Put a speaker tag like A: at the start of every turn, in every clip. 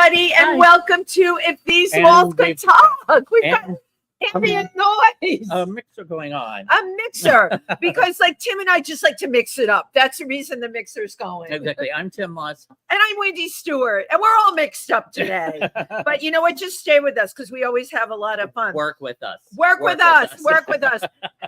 A: everybody, and welcome to If These Walls Could Talk. We've got ambient noise.
B: A mixer going on.
A: A mixer, because like Tim and I just like to mix it up. That's the reason the mixer's going.
B: Exactly. I'm Tym Moss.
A: And I'm Wendy Stuart, and we're all mixed up today. But you know what? Just stay with us because we always have a lot of fun.
B: Work with us.
A: Work with us. Work with us.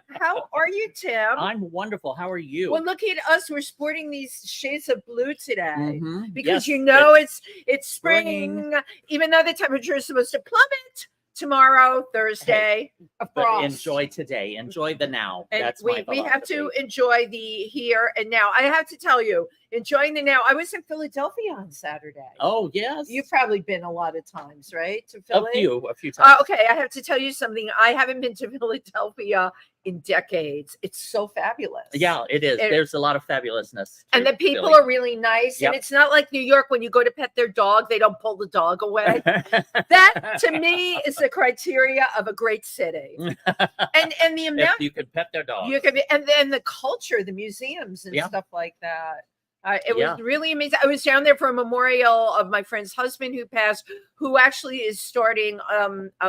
A: How are you, Tim?
B: I'm wonderful. How are you?
A: Well, look at us. We're sporting these shades of blue today because
B: Yes,
A: you know it's spring, even though the temperature is supposed to plummet tomorrow, Thursday. Of course.
B: Enjoy today. Enjoy the now.
A: And
B: That's
A: we have to enjoy the here and now. I have to tell you, enjoying the now. I was in Philadelphia on Saturday.
B: Oh, yes.
A: You've probably been a lot of times, right? To Philly?
B: A few times.
A: Okay, I have to tell you something. I haven't been to Philadelphia in decades. It's so fabulous.
B: Yeah, it is. There's a lot of fabulousness.
A: And the people are really nice. And it's not like New York when you go to pet their dog, they don't pull the dog away. That to me is the criteria of a great city. And the amount
B: if you could pet their dog.
A: You could, and then the culture, the museums and stuff like that. It was really amazing. I was down there for a memorial of my friend's husband who passed, who actually is starting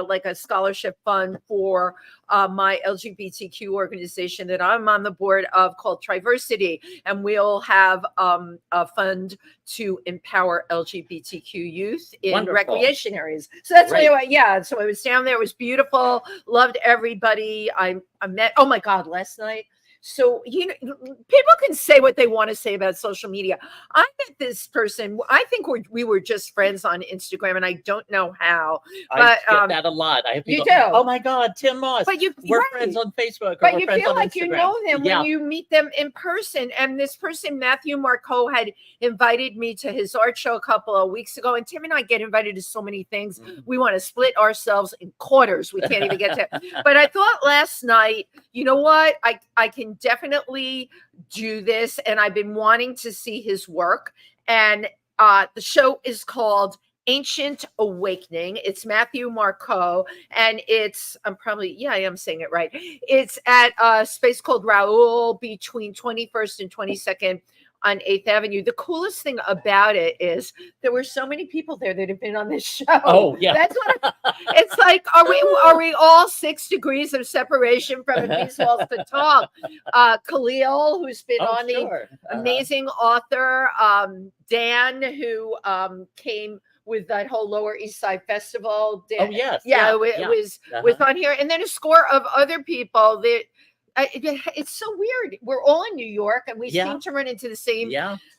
A: like a scholarship fund for my LGBTQ organization that I'm on the board of called TriVersity. And we'll have a fund to empower LGBTQ youth in recreation areas. So that's why, so I was down there. It was beautiful. Loved everybody. I met, oh my God, last night. So, you know, people can say what they want to say about social media. I met this person. I think we were just friends on Instagram, and I don't know how. But
B: I get that a lot. I have people,
A: you do.
B: Oh my God, Tym Moss.
A: But
B: we're friends on Facebook.
A: But you feel like you know them when you meet them in person. And this person, Matthew Marcoux, had invited me to his art show a couple of weeks ago. And Tim and I get invited to so many things. We want to split ourselves in quarters. We can't even get to it. But I thought last night, you know what? I can definitely do this, and I've been wanting to see his work. And the show is called Ancient Awakening. It's Matthew Marcoux, and it's I am saying it right. It's at a space called Raoul between 21st and 22nd on 8th Avenue. The coolest thing about it is there were so many people there that have been on this show.
B: Oh, yeah.
A: That's what it's like. Are we all 6 degrees of separation from If These Walls Could Talk? Khalil, who's been on the amazing author, Dan, who came with that whole Lower Eastside Festival.
B: Oh, yes.
A: Was on here. And then a score of other people that it's so weird. We're all in New York, and we seem to run into the same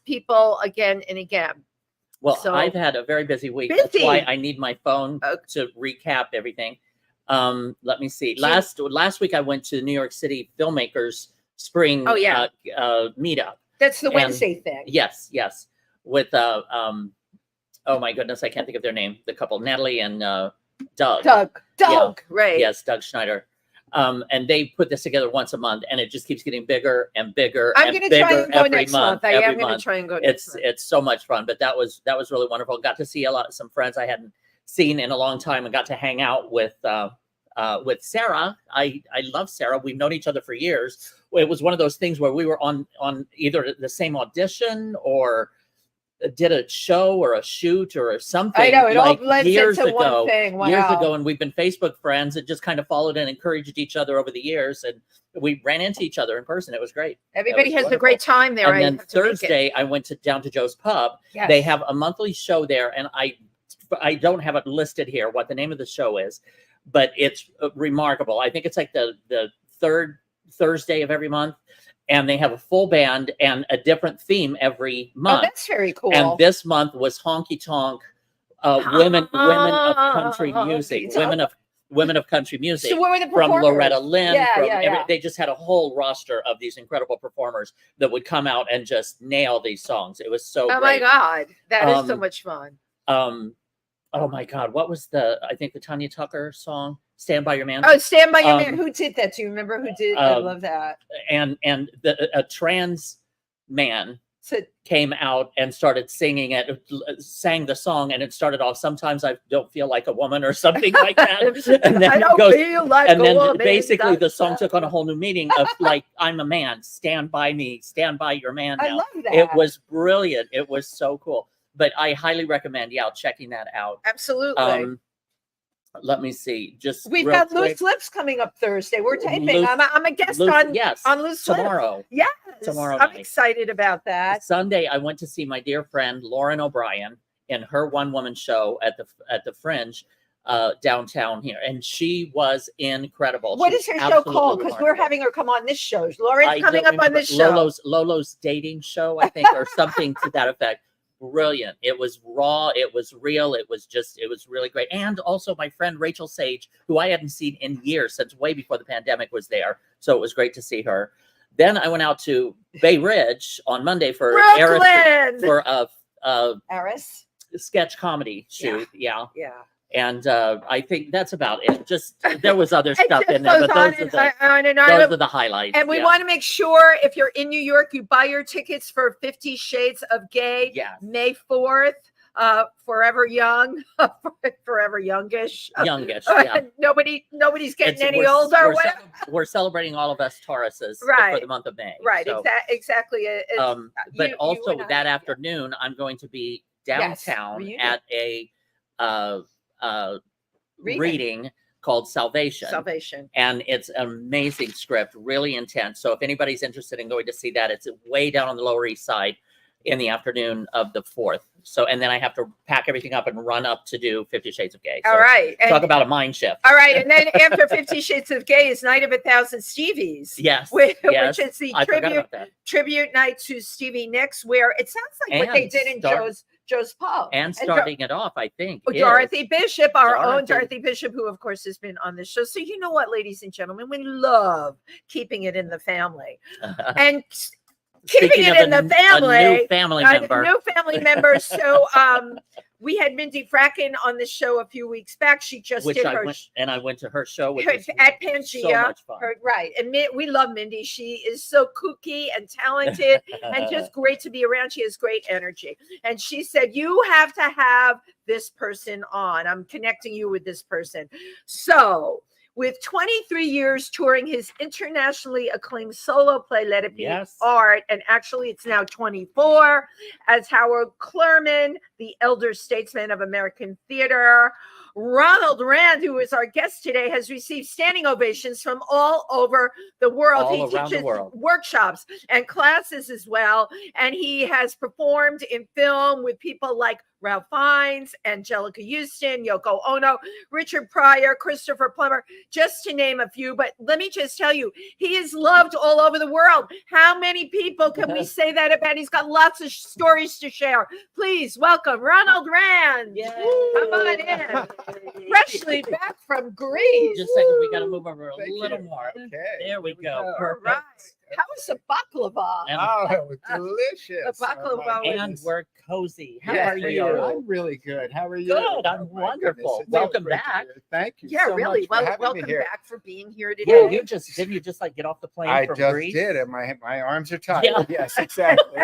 A: people again and again.
B: Well, so, I've had a very busy week. That's why I need my phone to recap everything. Let me see. Last week I went to the New York City Filmmakers Spring meetup.
A: That's the Wednesday thing.
B: Yes. With oh my goodness, I can't think of their name. The couple, Natalie and Doug.
A: Doug, right?
B: Yes, Doug Schneider. And they put this together once a month, and it just keeps getting bigger and bigger.
A: I'm going to try and go next month. I am going to try and go next month.
B: It's so much fun, but that was really wonderful. Got to see some friends I hadn't seen in a long time, and got to hang out with Sarah. I love Sarah. We've known each other for years. It was one of those things where we were on either the same audition or did a show or a shoot or something.
A: I know, it all blends into one thing. Wow.
B: Years ago, and we've been Facebook friends and just kind of followed and encouraged each other over the years, and we ran into each other in person. It was great.
A: Everybody has a great time there.
B: And then Thursday, I went down to Joe's Pub. Yes. They have a monthly show there, and I don't have it listed here what the name of the show is, but it's remarkable. I think it's like the third Thursday of every month. And they have a full band and a different theme every month.
A: Oh, that's very cool.
B: And this month was honky tonk, women of country music, women of country music.
A: So what were the performers?
B: From Loretta Lynn. They just had a whole roster of these incredible performers that would come out and just nail these songs. It was so great.
A: Oh my God, that is so much fun.
B: Oh my God, what was the Tanya Tucker song? Stand by Your Man.
A: Oh, Stand by Your Man. Who did that? Do you remember who did? I love that.
B: And a trans man came out and started singing it, sang the song, and it started off, sometimes I don't feel like a woman or something like that. And then
A: I don't feel like
B: and
A: a
B: then
A: woman.
B: basically the song took on a whole new meaning of like, I'm a man, stand by me, stand by your man now.
A: I love that.
B: It was brilliant. It was so cool. but I highly recommend, checking that out.
A: Absolutely.
B: Let me see.
A: We've got Loose Lips coming up Thursday. We're taping. I'm a guest on Loose
B: tomorrow.
A: Lips. Yes,
B: tomorrow.
A: I'm excited about that.
B: Sunday, I went to see my dear friend Lauren O'Brien in her one-woman show at the Fringe downtown here, and she was incredible.
A: What is her show called? Because we're having her come on this show. Lauren's coming up on this show.
B: Lolo's dating show, I think, or something to that effect. Brilliant. It was raw. It was real. It was really great. And also my friend Rachel Sage, who I hadn't seen in years, since way before the pandemic, was there. So it was great to see her. Then I went out to Bay Ridge on Monday for
A: Eris
B: sketch comedy shoot. Yeah. And I think that's about it. Just there was other stuff in there, but those are the highlights.
A: And we want to make sure if you're in New York, you buy your tickets for 50 Shades of Gay, May 4th. Forever young, forever youngish. Nobody's getting any older.
B: We're celebrating all of us Tauruses for the month of May.
A: Right, so, exactly.
B: But also that afternoon, I'm going to be downtown at a reading called Salvation. And it's an amazing script, really intense. So if anybody's interested in going to see that, it's way down on the Lower East Side in the afternoon of the 4th. So, and then I have to pack everything up and run up to do 50 Shades of Gay. So
A: all right.
B: Talk about a mind shift.
A: All right. And then after 50 Shades of Gay is Night of 1,000 Stevies.
B: Yes.
A: Which is the tribute night to Stevie Nicks, where it sounds like what they did in Joe's Pub.
B: And starting it off, I think,
A: Dorothy Bishop, own Dorothy Bishop, who of course has been on the show. So you know what, ladies and gentlemen, we love keeping it in the family. And keeping it in the family,
B: a new family member.
A: So we had Mindy Fracken on the show a few weeks back. She just did her
B: I went to her show
A: at Pangea.
B: So much fun.
A: And we love Mindy. She is so kooky and talented and just great to be around. She has great energy. And she said, you have to have this person on. I'm connecting you with this person. So with 23 years touring his internationally acclaimed solo play, Let It Be Art, and actually it's now 24, as Howard Clerman, the elder statesman of American theater, Ronald Rand, who is our guest today, has received standing ovations from all over the world. He teaches workshops and classes as well, and he has performed in film with people like Ralph Fiennes, Angelica Houston, Yoko Ono, Richard Pryor, Christopher Plummer, just to name a few. But let me just tell you, he is loved all over the world. How many people can we say that about? He's got lots of stories to share. Please welcome Ronald Rand. Come on in. Freshly back from Greece.
B: Just a second, we got to move over a little more.
C: Okay.
B: There we go.
A: Perfect. Right. How was the baklava?
C: Oh, delicious.
A: The baklava.
B: And we're cozy. How are you?
C: I'm really good. How are you?
B: Good. I'm wonderful. Welcome back.
C: Thank you.
A: Yeah,
C: so
A: really.
C: Much for
A: welcome
C: me here.
A: back for being here today.
B: Yeah, didn't you just like get off the plane
C: I
B: from
C: just
B: Greece?
C: did, and my arms are tired.
B: Yeah.
C: Yes, exactly.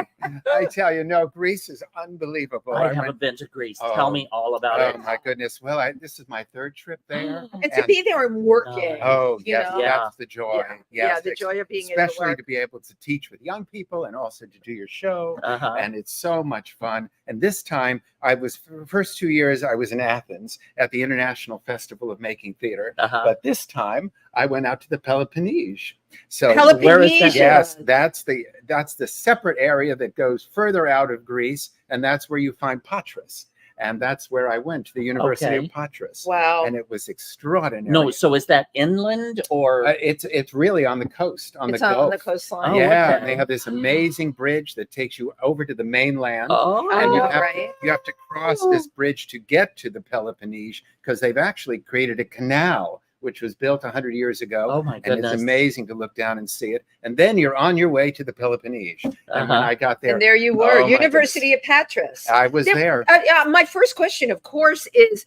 C: I tell you, no, Greece is unbelievable.
B: I haven't been to Greece. Tell me all about it.
C: Oh my goodness. Well, this is my 3rd trip there.
A: And to be there and working.
C: Oh, yes, that's the joy.
A: Yeah, the joy of being
C: especially to be able to teach with young people and also to do your show. And it's so much fun. And this time for the first 2 years, I was in Athens at the International Festival of Making Theater. But this time I went out to the Peloponnese. So
A: where is that?
C: Yes, that's the separate area that goes further out of Greece. And that's where you find Patras. And that's where I went, to the University of Patras.
A: Wow.
C: And it was extraordinary.
B: No, so is that inland or?
C: It's really on the coast, on the Gulf.
A: On the coastline.
C: Yeah, and they have this amazing bridge that takes you over to the mainland. And you have to cross this bridge to get to the Peloponnese, because they've actually created a canal which was built 100 years ago.
B: Oh my goodness.
C: And it's amazing to look down and see it. And then you're on your way to the Peloponnese. And when I got there.
A: And there you were, University of Patras.
C: I was there.
A: My first question, of course, is,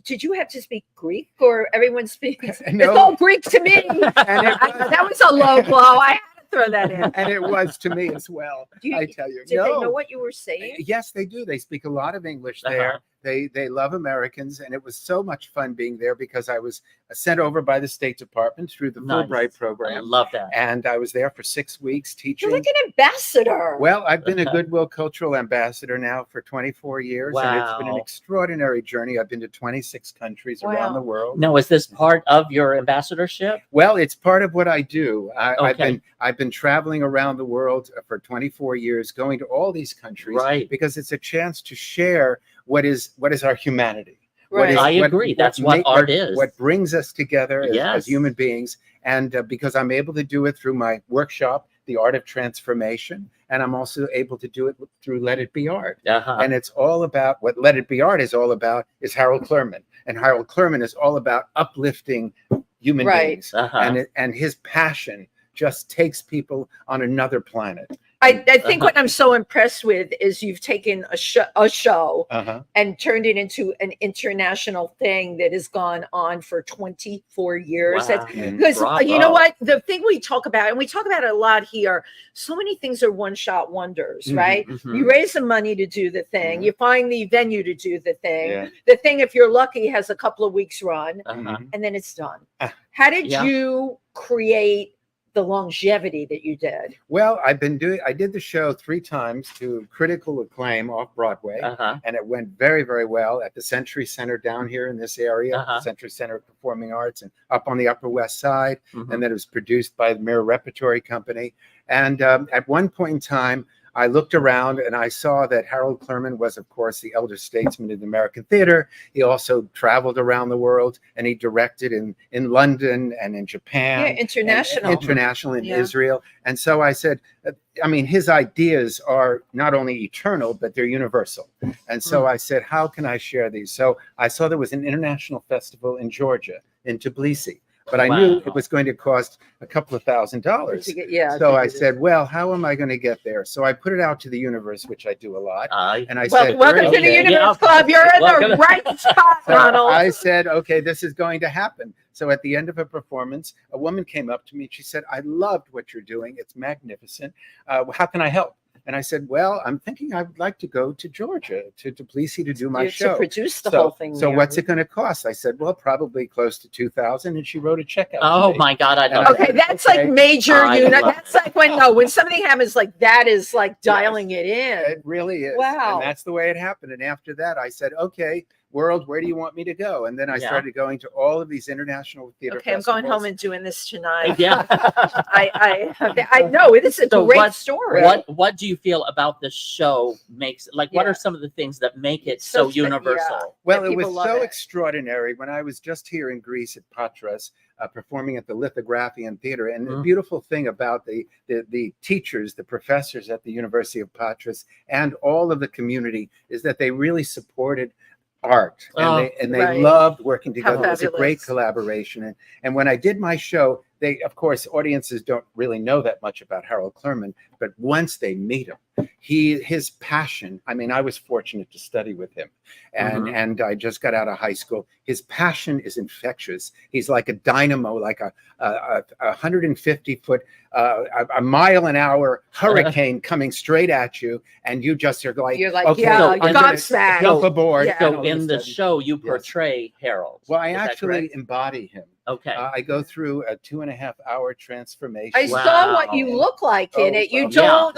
A: did you have to speak Greek, or everyone speaks?
C: No.
A: It's all Greek to me. That was a low blow. I had to throw that in.
C: And it was to me as well, I tell you.
A: Did they know what you were saying?
C: Yes, they do. They speak a lot of English there. They love Americans, and it was so much fun being there because I was sent over by the State Department through the Fulbright program.
B: I love that.
C: And I was there for 6 weeks teaching.
A: You're like an ambassador.
C: Well, I've been a Goodwill Cultural Ambassador now for 24 years, and it's been an extraordinary journey. I've been to 26 countries around the world.
B: Now, is this part of your ambassadorship?
C: Well, it's part of what I do. I've been traveling around the world for 24 years, going to all these countries, because it's a chance to share what is our humanity.
A: Right.
B: I agree. That's what art is.
C: What brings us together as human beings. And because I'm able to do it through my workshop, The Art of Transformation, and I'm also able to do it through Let It Be Art. And it's all about what Let It Be Art is all about is Harold Clurman. And Harold Clurman is all about uplifting human beings. And his passion just takes people on another planet.
A: I think what I'm so impressed with is you've taken a show and turned it into an international thing that has gone on for 24 years. Because you know what? The thing we talk about, and we talk about it a lot here, so many things are one-shot wonders, right? You raise the money to do the thing. You find the venue to do the thing. The thing, if you're lucky, has a couple of weeks run, and then it's done. How did you create the longevity that you did?
C: Well, I did the show 3 times to critical acclaim off Broadway, and it went very, very well at the Century Center down here in this area, the Century Center of Performing Arts, and up on the Upper West Side. And then it was produced by the Mirror Repertory Company. And at one point in time, I looked around and I saw that Harold Clurman was, of course, the elder statesman in the American theater. He also traveled around the world, and he directed in London and in Japan. International in Israel. And so I said, I mean, his ideas are not only eternal, but they're universal. And so I said, how can I share these? So I saw there was an international festival in Georgia, in Tbilisi. But I knew it was going to cost a couple of $1,000s. So I said, well, how am I going to get there? So I put it out to the universe, which I do a lot. And I said,
A: welcome to the Universe Club. You're in the right spot, Ronald.
C: I said, okay, this is going to happen. So at the end of a performance, a woman came up to me and she said, I loved what you're doing. It's magnificent. How can I help? And I said, well, I'm thinking I would like to go to Georgia, to Tbilisi to do my show.
A: To produce the whole thing.
C: So what's it going to cost? I said, well, probably close to $2,000. And she wrote a check out.
B: Oh my God. I love
A: Okay, that's like major that's like when something happens like that is like dialing it in.
C: It really is.
A: Wow.
C: And that's the way it happened. And after that, I said, okay, world, where do you want me to go? And then I started going to all of these international theater festivals.
A: I'm going home and doing this tonight.
B: Yeah.
A: I know it is a great story.
B: What do you feel about the show makes, like, what are some of the things that make it so universal?
C: Well, it was so extraordinary when I was just here in Greece at Patras, performing at the Lithographian Theater. And the beautiful thing about the teachers, the professors at the University of Patras, and all of the community is that they really supported art, and they loved working together. It was a great collaboration. And when I did my show, they, of course, audiences don't really know that much about Harold Clurman, but once they meet him, his passion, I mean, I was fortunate to study with him, and I just got out of high school. His passion is infectious. He's like a dynamo, like a 150-foot, a mile-an-hour hurricane coming straight at you, and you just are like,
A: you're like,
C: okay,
A: gobsmacked.
C: Jump aboard.
B: So in the show, you portray Harold.
C: Well, I actually embody him.
B: Okay.
C: I go through a 2.5-hour transformation.
A: I saw what you look like in it. You don't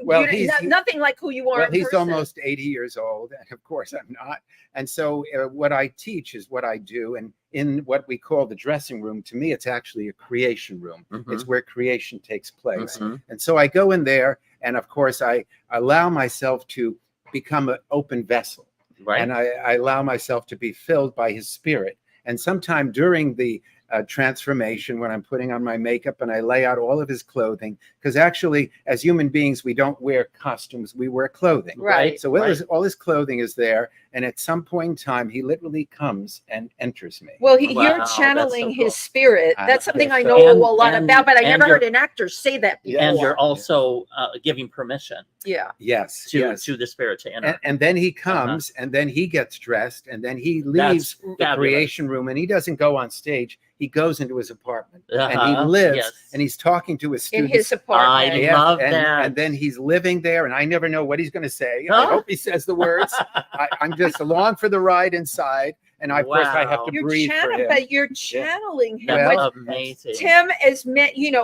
C: well,
A: nothing like who you are.
C: Well, he's almost 80 years old, and of course I'm not. And so what I teach is what I do. And in what we call the dressing room, to me, it's actually a creation room. It's where creation takes place. And so I go in there, and of course I allow myself to become an open vessel. And I allow myself to be filled by his spirit. And sometime during the transformation, when I'm putting on my makeup and I lay out all of his clothing, because actually, as human beings, we don't wear costumes, we wear clothing. So all his clothing is there. And at some point in time, he literally comes and enters me.
A: Well, you're channeling his spirit. That's something I know a lot about, but I never heard an actor say that before.
B: And you're also giving permission.
C: Yes.
B: To the spirit to enter.
C: And then he comes, and then he gets dressed, and then he leaves the creation room, and he doesn't go on stage. He goes into his apartment, and he lives, and he's talking to his students.
A: In his apartment.
B: I love that.
C: And then he's living there, and I never know what he's going to say. I hope he says the words. I'm just along for the ride inside. And of course, I have to breathe for him.
A: But you're channeling him.
B: That's amazing.
A: Tim, as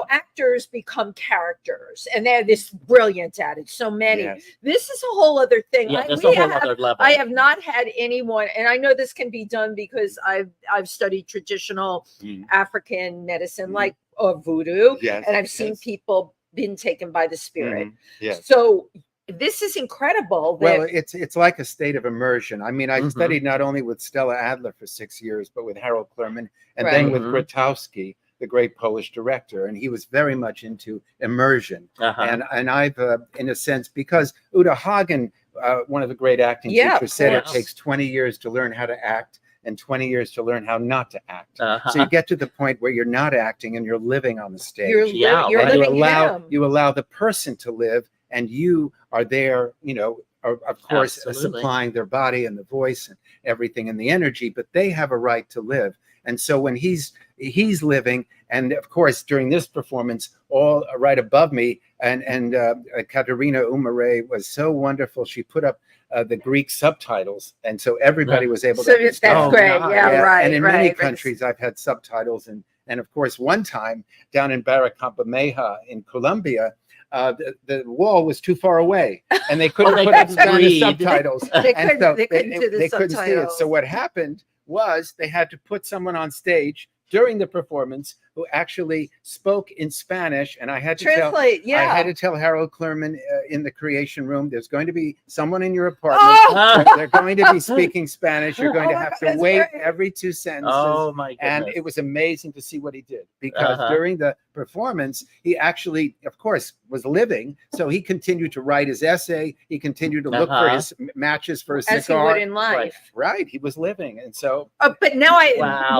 A: actors become characters, and they're this brilliant at it. So many.
C: Yes.
A: This is a whole other thing.
B: Yeah, there's a whole other level.
A: I have not had anyone, and I know this can be done because I've studied traditional African medicine, like voodoo, and I've seen people been taken by the spirit.
C: Yes.
A: So this is incredible.
C: Well, it's like a state of immersion. I mean, I studied not only with Stella Adler for 6 years, but with Harold Clurman, and then with Grotowski, the great Polish director, and he was very much into immersion. And I've, in a sense, because Uta Hagen, one of the great acting teachers, said it takes 20 years to learn how to act and 20 years to learn how not to act. So you get to the point where you're not acting and you're living on the stage.
A: You're living
C: you allow the person to live, and you are there, of course, supplying their body and the voice and everything and the energy, but they have a right to live. And so when he's living, and of course during this performance, all right above me, and Katerina Umare was so wonderful. She put up the Greek subtitles, and so everybody was able to understand.
A: That's great. Right.
C: And in many countries, I've had subtitles, and of course, one time down in Barrancabermeja in Colombia, the wall was too far away, and they couldn't put up the subtitles.
A: They couldn't see it.
C: So what happened was they had to put someone on stage during the performance who actually spoke in Spanish, and I had to translate. I had to tell Harold Clurman in the creation room, there's going to be someone in your apartment. They're going to be speaking Spanish. You're going to have to wait every 2 sentences.
B: Oh my goodness!
C: And it was amazing to see what he did, because during the performance, he actually, of course, was living. So he continued to write his essay. He continued to look for his matches for a cigar.
A: As he would in life.
C: Right. He was living, and so.
A: But now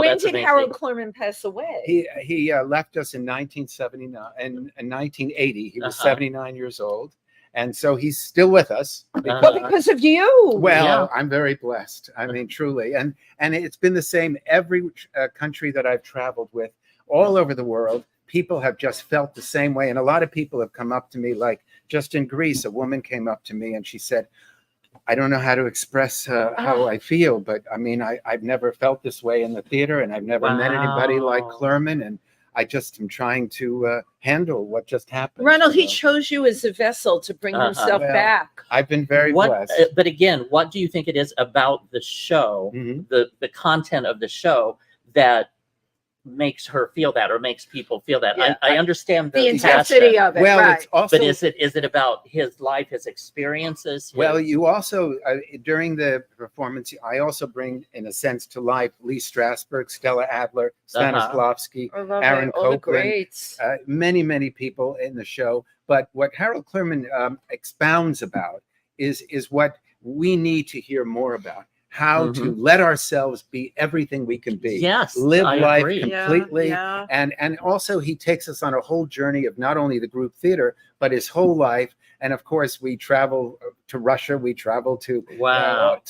A: when did Harold Clurman pass away?
C: He left us in 1979 and 1980. He was 79 years old, and so he's still with us.
A: Because of you.
C: Well, I'm very blessed. I mean, truly, and it's been the same every country that I've traveled with, all over the world. People have just felt the same way, and a lot of people have come up to me. Like just in Greece, a woman came up to me and she said, I don't know how to express how I feel, but I mean, I've never felt this way in the theater, and I've never met anybody like Clurman, and I just am trying to handle what just happened.
A: Ronald, he chose you as a vessel to bring himself back.
C: I've been very blessed.
B: But again, what do you think it is about the show, the content of the show, that makes her feel that, or makes people feel that? I understand
A: the intensity of it.
C: Well, it's also,
B: but is it about his life, his experiences?
C: Well, you also during the performance, I also bring, in a sense, to life Lee Strasberg, Stella Adler, Stanislavski, Aaron Copland, many people in the show. But what Harold Clurman expounds about is what we need to hear more about. How to let ourselves be everything we can be.
B: Yes,
C: live life
B: agree.
C: completely. And also he takes us on a whole journey of not only the group theater, but his whole life. And of course, we travel to Russia, we travel to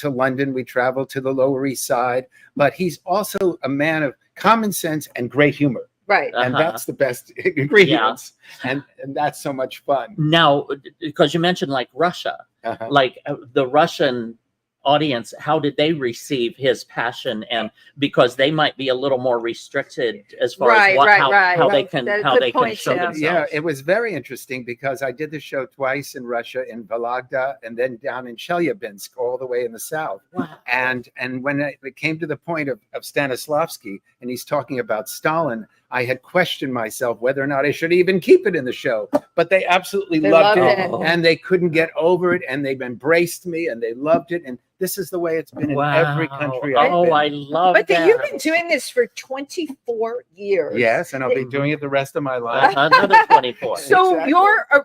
C: London, we travel to the Lower East Side. But he's also a man of common sense and great humor.
A: Right.
C: And that's the best ingredients. And that's so much fun.
B: Now, because you mentioned like Russia, like the Russian audience, how did they receive his passion? And because they might be a little more restricted as far as how they can show themselves.
C: Yeah, it was very interesting because I did the show twice in Russia, in Vologda, and then down in Chelyabinsk, all the way in the south.
B: Wow.
C: And when it came to the point of Stanislavski, and he's talking about Stalin, I had questioned myself whether or not I should even keep it in the show, but they absolutely loved it, and they couldn't get over it, and they've embraced me, and they loved it, and this is the way it's been in every country I've been.
B: I love that.
A: But you've been doing this for 24 years.
C: Yes, and I'll be doing it the rest of my life.
B: Another 24.
A: So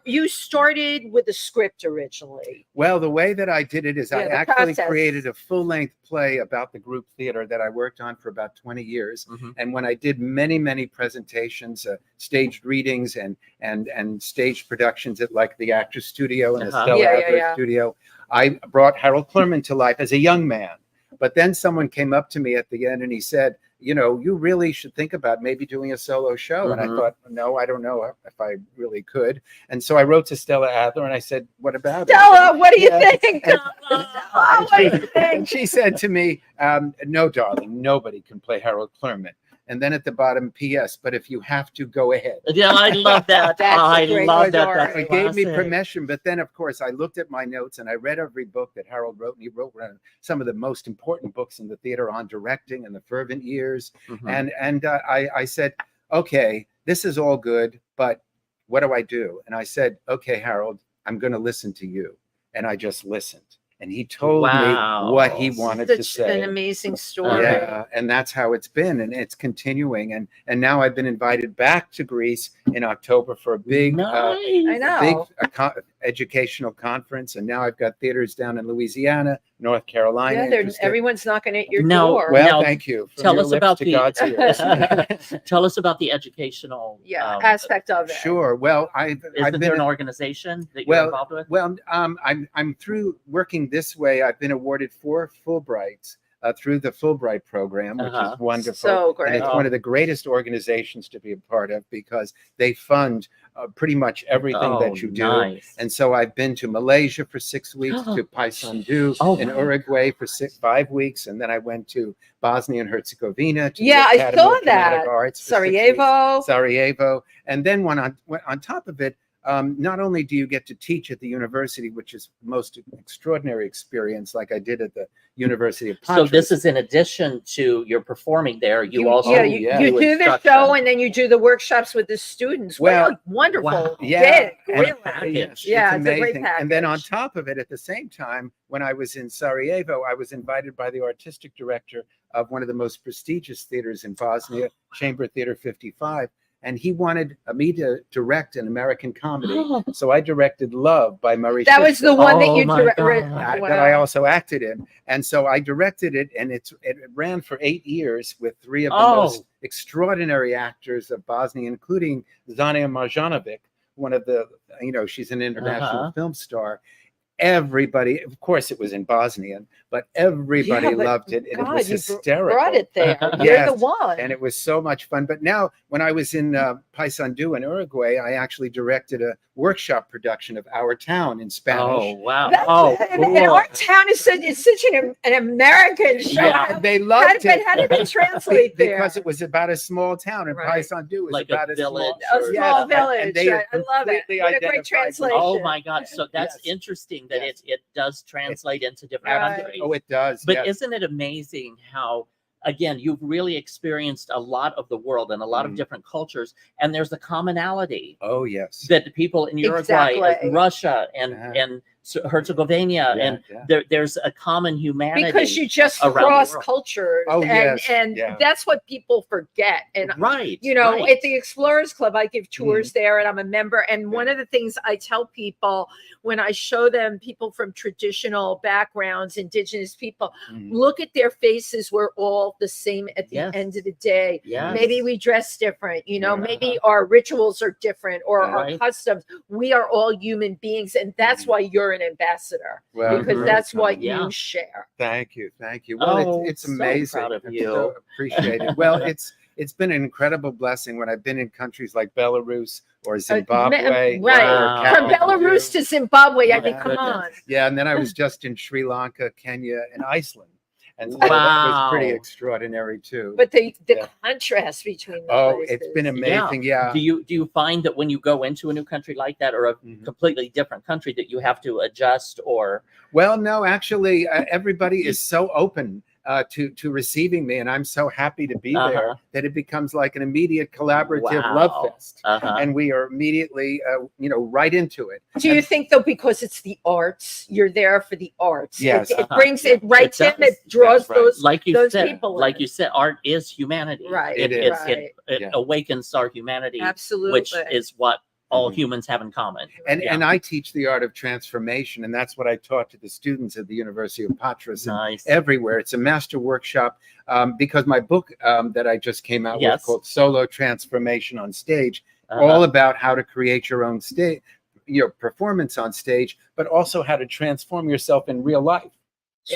A: you started with a script originally.
C: Well, the way that I did it is I actually created a full-length play about the group theater that I worked on for about 20 years. And when I did many presentations, staged readings and staged productions at like the Actors Studio and the Stella Adler Studio, I brought Harold Clurman to life as a young man. But then someone came up to me at the end and he said, you know, you really should think about maybe doing a solo show. And I thought, no, I don't know if I really could. And so I wrote to Stella Adler and I said, what about
A: Stella,
C: it?
A: what do you think?
C: And she said to me, no, darling, nobody can play Harold Clurman. And then at the bottom, P.S., but if you have to, go ahead.
B: Yeah, I love that. I love that. That's
C: it gave me permission. But then, of course, I looked at my notes and I read every book that Harold wrote. And he wrote some of the most important books in the theater on directing and the fervent years. And I said, okay, this is all good, but what do I do? And I said, okay, Harold, I'm going to listen to you. And I just listened. And he told me what he wanted to say.
A: An amazing story.
C: Yeah, and that's how it's been, and it's continuing. And now I've been invited back to Greece in October for a big, educational conference. And now I've got theaters down in Louisiana, North Carolina.
A: Yeah, everyone's knocking at your door.
C: Well, thank you.
B: Tell us about tell us about the educational
A: aspect of it.
C: Sure. Well, I've been
B: an organization that you're involved with?
C: Well, I'm through working this way. I've been awarded 4 Fulbrights through the Fulbright program, which is wonderful.
A: So great.
C: And it's one of the greatest organizations to be a part of because they fund pretty much everything that you do.
B: Nice.
C: And so I've been to Malaysia for 6 weeks, to Paysandú in Uruguay for 5 weeks, and then I went to Bosnia and Herzegovina. To the
A: I
C: Academy
A: saw
C: of Dramatic
A: that.
C: Arts for Sarajevo. And then on top of it, not only do you get to teach at the university, which is the most extraordinary experience, like I did at the University of Patras.
B: So this is in addition to your performing there. You also
A: you do the show and then you do the workshops with the students.
C: Well,
B: It's
C: wonderful.
B: a great package.
A: Yeah,
C: it's
A: a great package.
C: And then on top of it, at the same time, when I was in Sarajevo, I was invited by the artistic director of one of the most prestigious theaters in Bosnia, Chamber Theater 55. And he wanted me to direct an American comedy. So I directed Love by Murray
A: That was the one that you
C: directed. That I also acted in. And so I directed it, and it ran for 8 years with 3 of the most extraordinary actors of Bosnia, including Zania Marjanovic, one of the, she's an international film star. Everybody, of course, it was in Bosnian, but everybody loved it. And it was hysterical.
A: Brought it there. You're the one.
C: And it was so much fun. But now, when I was in Paysandú in Uruguay, I actually directed a workshop production of Our Town in Spanish.
B: Oh, wow.
A: And Our Town is such an American show.
C: Yeah, they loved it.
A: How did it translate there?
C: Because it was about a small town, and Paysandú was
B: like
C: about
B: a village.
A: A small village.
C: I
A: love it. What a great translation.
B: Oh, my God. So that's interesting that it does translate into different countries.
C: Oh, it does.
B: But isn't it amazing how, again, you've really experienced a lot of the world and a lot of different cultures, and there's a commonality.
C: Oh, yes.
B: That the people in Uruguay, and Russia, and Herzegovina, and there's a common humanity.
A: Because you just cross cultures.
C: Oh,
A: and that's what people forget. And at the Explorers Club, I give tours there, and I'm a member. And one of the things I tell people when I show them people from traditional backgrounds, indigenous people, look at their faces. We're all the same at the end of the day. Maybe we dress different, maybe our rituals are different, or our customs. We are all human beings, and that's why you're an ambassador, because that's what you share.
C: Thank you. Well, it's amazing.
B: So proud of you.
C: So appreciate it. Well, it's been an incredible blessing when I've been in countries like Belarus or Zimbabwe.
A: From Belarus to Zimbabwe. I mean, come on.
C: Yeah, and then I was just in Sri Lanka, Kenya, and Iceland. And so that was pretty extraordinary too.
A: But the contrast between the places.
C: It's been amazing. Yeah.
B: Do you find that when you go into a new country like that, or a completely different country, that you have to adjust, or?
C: Well, no, actually, everybody is so open to receiving me, and I'm so happy to be there that it becomes like an immediate collaborative love fest, and we are immediately right into it.
A: Do you think though, because it's the arts, you're there for the arts?
C: Yes,
A: it brings it right in. It draws those people.
B: Like you said, art is humanity.
A: Right.
B: It awakens our humanity.
A: Absolutely.
B: Which is what all humans have in common.
C: And I teach the art of transformation, and that's what I taught to the students at the University of Patras and everywhere. It's a master workshop because my book that I just came out with, called Solo Transformation on Stage, all about how to create your own stage, your performance on stage, but also how to transform yourself in real life.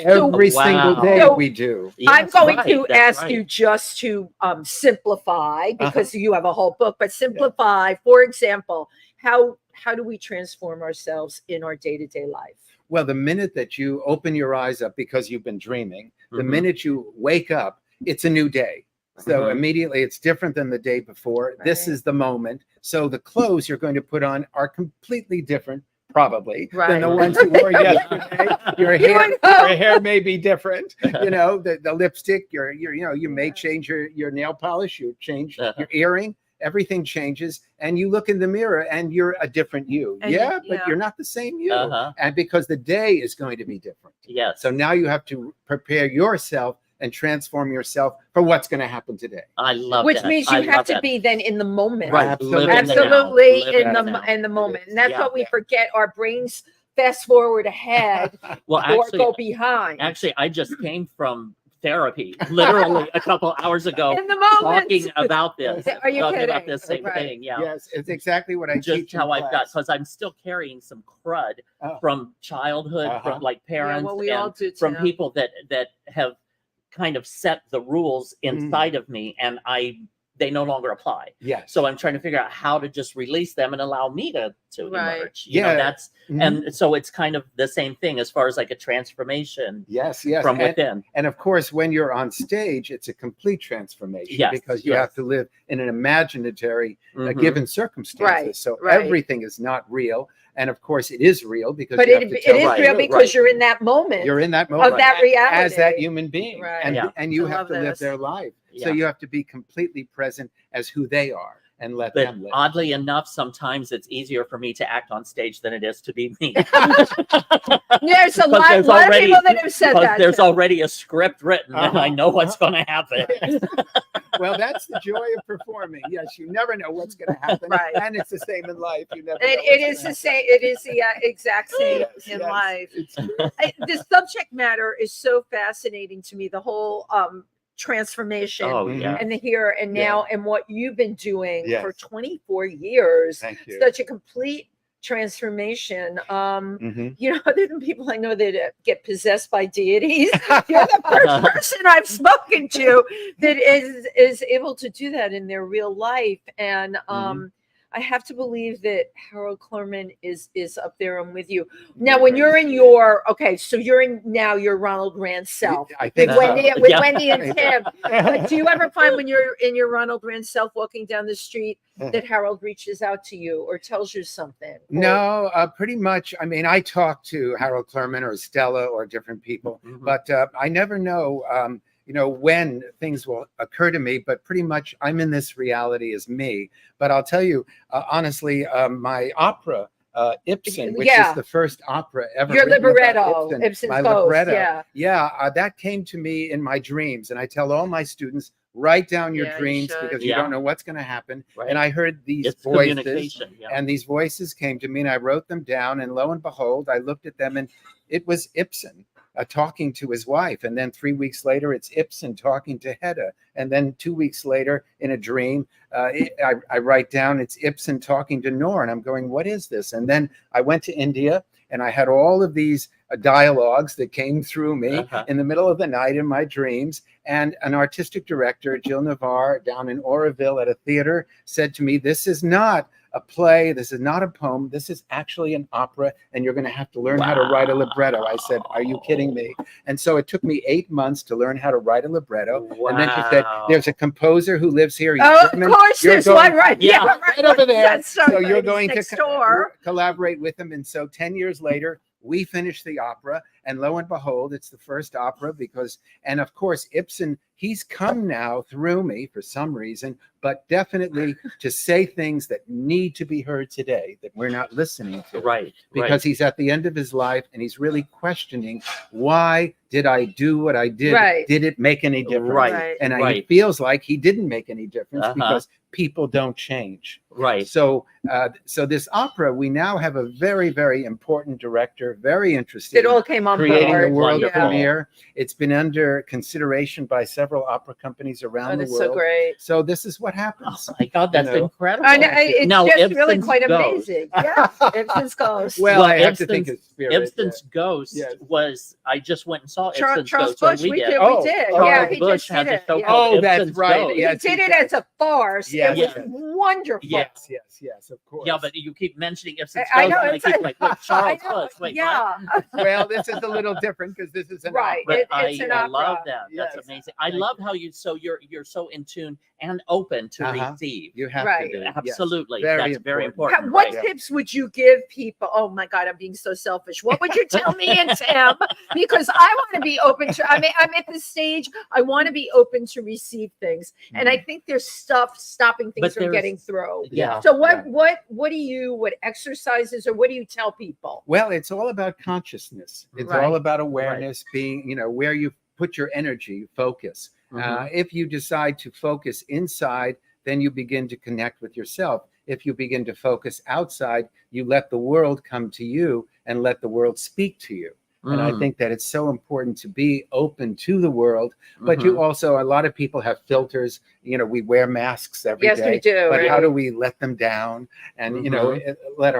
C: Every single day
A: So-
C: we do.
A: I'm
B: Yes,
A: going
B: right,
A: to
B: that's
A: ask
B: right.
A: you just to simplify, because you have a whole book, but simplify.
C: Yeah.
A: For example, how do we transform ourselves in our day-to-day life?
C: Well, the minute that you open your eyes up because you've been dreaming, the
B: Mhm.
C: minute you wake up, it's a new day. So
B: Mhm.
C: immediately it's different than the day before. This
A: Right.
C: is the moment. So the clothes you're going to put on are completely different, probably, than the
A: Right.
C: ones you wore yesterday. Your
A: You
C: hair,
A: would hope.
C: your hair may be different. You know, the lipstick, you may change your nail polish, you change your earring. Everything changes, and you look in the mirror and you're a different you.
A: And
C: But you're not the same you.
B: Uh-huh.
C: And because the day is going to be different.
B: Yes.
C: So now you have to prepare yourself and transform yourself for what's going to happen today.
B: I love
A: Which
B: that.
A: means
B: I
A: you have
B: love
A: to
B: that.
A: be then in the moment.
B: Right.
C: Absolutely.
B: Live in the now.
A: Absolutely
B: Live
A: in
B: the
A: the
B: now.
A: in the moment. And that's
B: Yeah.
A: what we forget. Our brains fast forward ahead
B: Well,
A: or
B: actually,
A: go behind.
B: I just came from therapy literally a couple hours ago,
A: In the moment.
B: talking about this.
A: Are you
B: talking about
A: kidding?
B: this same
A: Right.
B: thing. Yeah.
C: Yes, it's exactly what I
B: Just
C: teach in
B: how I've got,
C: class.
B: because I'm still carrying some crud
C: Oh.
B: from childhood,
C: Uh-huh.
B: from like
A: Yeah,
B: parents,
A: well, we
B: and
A: all do,
B: from
A: Tim.
B: people that have kind of set the rules inside of me, and they no longer apply.
C: Yes.
B: So I'm trying to figure out how to just release them and allow me to
A: Right.
B: emerge. You know,
C: Yeah.
B: that's and so it's kind of the same thing as far as like a transformation
C: yes.
B: from within.
C: And of course, when you're on stage, it's a complete transformation
B: Yes,
C: because you
B: yes.
C: have to live in an imaginary
B: Mhm.
C: given circumstances.
A: Right,
C: So
A: right.
C: everything is not real. And of course, it is real because
A: But
C: you
A: it
C: have to
A: is
C: tell the
B: Right,
A: real
C: truth.
A: because you're in that moment.
C: You're in that moment
A: that
C: as that
A: reality.
C: human being,
A: Right.
C: and
B: Yeah.
C: and you
A: I
C: have
A: love
C: to live
A: this.
C: their life. So
B: Yeah.
C: you have to be completely present as who they are and let
B: But
C: them live.
B: oddly enough, sometimes it's easier for me to act on stage than it is to be me.
A: There's a
B: Because
A: lot,
B: there's
A: lot of
B: already-
A: people that have said
B: Because
A: that.
B: there's
A: Tim.
B: already a script written, and I know what's going to happen.
C: Well, that's the joy of performing. Yes, you never know what's going to happen,
A: Right.
C: and it's the same in life. You never. know
A: It
C: what's
A: is
C: gonna
A: the same. It is the exact same
C: Yes,
A: in
C: yes.
A: life.
C: It's true.
A: The subject matter is so fascinating to me. The whole transformation
B: Oh
C: Mhm.
B: yeah.
A: and the here and now and what you've been doing
C: Yes.
A: for 24 years.
C: Thank you.
A: Such a complete transformation.
C: Mhm.
A: You know, other than people I know that get possessed by deities, you're the first person I've spoken to that is able to do that in their real life. And I have to believe that Harold Clurman is up there and with you. Now, when you're in your so you're in now your Ronald Rand self
C: I
A: with
C: think so.
A: Wendy and Tim. But do you ever find when you're in your Ronald Rand self walking down the street that Harold reaches out to you or tells you something?
C: No, pretty much. I mean, I talk to Harold Clurman or Stella or different people,
B: Mhm.
C: but I never know, when things will occur to me. But pretty much, I'm in this reality as me. But I'll tell you, honestly, my opera, Ibsen, which is the first opera ever.
A: Your
C: written about
A: libretto,
C: Ibsen,
A: Ibsen's
C: my
A: Ghost,
C: libretto. That came to me in my dreams, and I tell all my students, write down your
A: Yeah, you
C: dreams
A: should.
C: because you
B: Yeah.
C: don't know what's going to happen.
B: Right.
C: And I heard these
B: It's
C: voices.
B: communication. Yeah.
C: And these voices came to me and I wrote them down. And lo and behold, I looked at them and it was Ibsen talking to his wife. And then 3 weeks later, it's Ibsen talking to Hedda. And then 2 weeks later, in a dream, I write down it's Ibsen talking to Noor. And I'm going, what is this? And then I went to India and I had all of these dialogues that came through me in the middle of the night in my dreams. And an artistic director, Jill Navarre, down in Oroville at a theater, said to me, this is not a play. This is not a poem. This is actually an opera, and you're going to have to learn how to write a libretto. I said, are you kidding me? And so it took me 8 months to learn how to write a libretto. And then she said, there's a composer who lives here. He's German.
A: Of course, there's one right
C: right over there.
A: That's
C: So you're going
A: next
C: to
A: door.
C: collaborate with him. And so 10 years later, we finished the opera, and lo and behold, it's the first opera and of course, Ibsen, he's come now through me for some reason, but definitely to say things that need to be heard today that we're not listening to.
B: Right.
C: Because he's at the end of his life and he's really questioning, why did I do what I did?
A: Right.
C: Did it make any difference?
B: Right.
C: And
B: Right.
C: he feels like he didn't make any difference
B: Uh-huh.
C: because people don't change.
B: Right.
C: So, so this opera, we now have a very, very important director, very interested.
A: It all came
C: creating the
A: board.
C: world
B: Wonderful.
C: premiere. It's been under consideration by several opera companies around the
A: That's
C: world.
A: so great.
C: So this is what happens.
B: Oh my God, that's
C: You know?
B: incredible.
A: I know it's
B: Now,
A: just really
B: Ibsen's
A: quite
B: Ghost.
A: amazing. Yeah, Ibsen's Ghost.
C: Well, I have to think
B: Ibsen's-
C: of spirit.
B: Ibsen's Ghost
C: Yes.
B: was, I just went and saw
A: Charles
B: Ibsen's Ghost
A: Bush,
B: when
A: we did.
C: Oh,
A: We did.
C: oh,
A: Yeah,
B: Charles
A: he
B: Bush
A: just
B: has
A: did
B: a
A: it.
B: show
A: Yeah.
B: called
C: Oh, that's
B: Ibsen's
C: right.
B: Ghost.
C: Yes,
A: he did
C: he
A: it
C: does.
A: as a farce.
C: Yes.
A: It was wonderful.
C: Yes, of course.
B: Yeah, but you keep mentioning Ibsen's
A: I
B: Ghost,
A: know,
B: and I
A: it's-
B: keep like, wait, Charles
A: I know,
B: Bush, wait, what?
A: yeah.
C: Well, this is a little different because this is an
A: Right.
C: opera.
B: But
A: It's an
B: I
A: opera.
B: love that. That's
C: Yes.
B: amazing. I
C: Thank
B: love how you're so in tune and open to receive.
C: You have
A: Right.
C: to be. Yes.
B: Absolutely.
C: Very
B: That's very
C: important.
B: important.
A: What
B: right?
A: tips would you give people? Oh my God, I'm being so selfish. What would you tell me and Tim? Because I want to be open to. I mean, I'm at this stage. I want to be open to receive things, and I think there's stuff stopping things
B: But
A: from
B: there's-
A: getting through.
B: Yeah.
A: So what exercises or what do you tell people?
C: Well, it's all about consciousness. It's
A: Right.
C: all about awareness, being, where you put your energy, focus.
B: Mhm.
C: If you decide to focus inside, then you begin to connect with yourself. If you begin to focus outside, you let the world come to you and let the world speak to you. And I
B: Mm.
C: think that it's so important to be open to the world. But
B: Mhm.
C: you also, a lot of people have filters. We wear masks every day.
A: Yes, we do.
C: But
A: right?
C: how do we let them down and let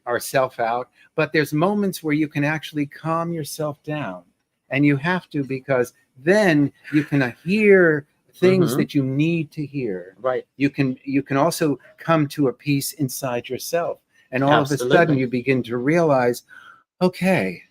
C: ourself out? But there's moments where you can actually calm yourself down, and you have to, because then you can hear things
B: Mhm.
C: that you need to hear.
B: Right.
C: You can also come to a peace inside yourself, and all of a
B: Absolutely.
C: sudden you begin to realize, okay,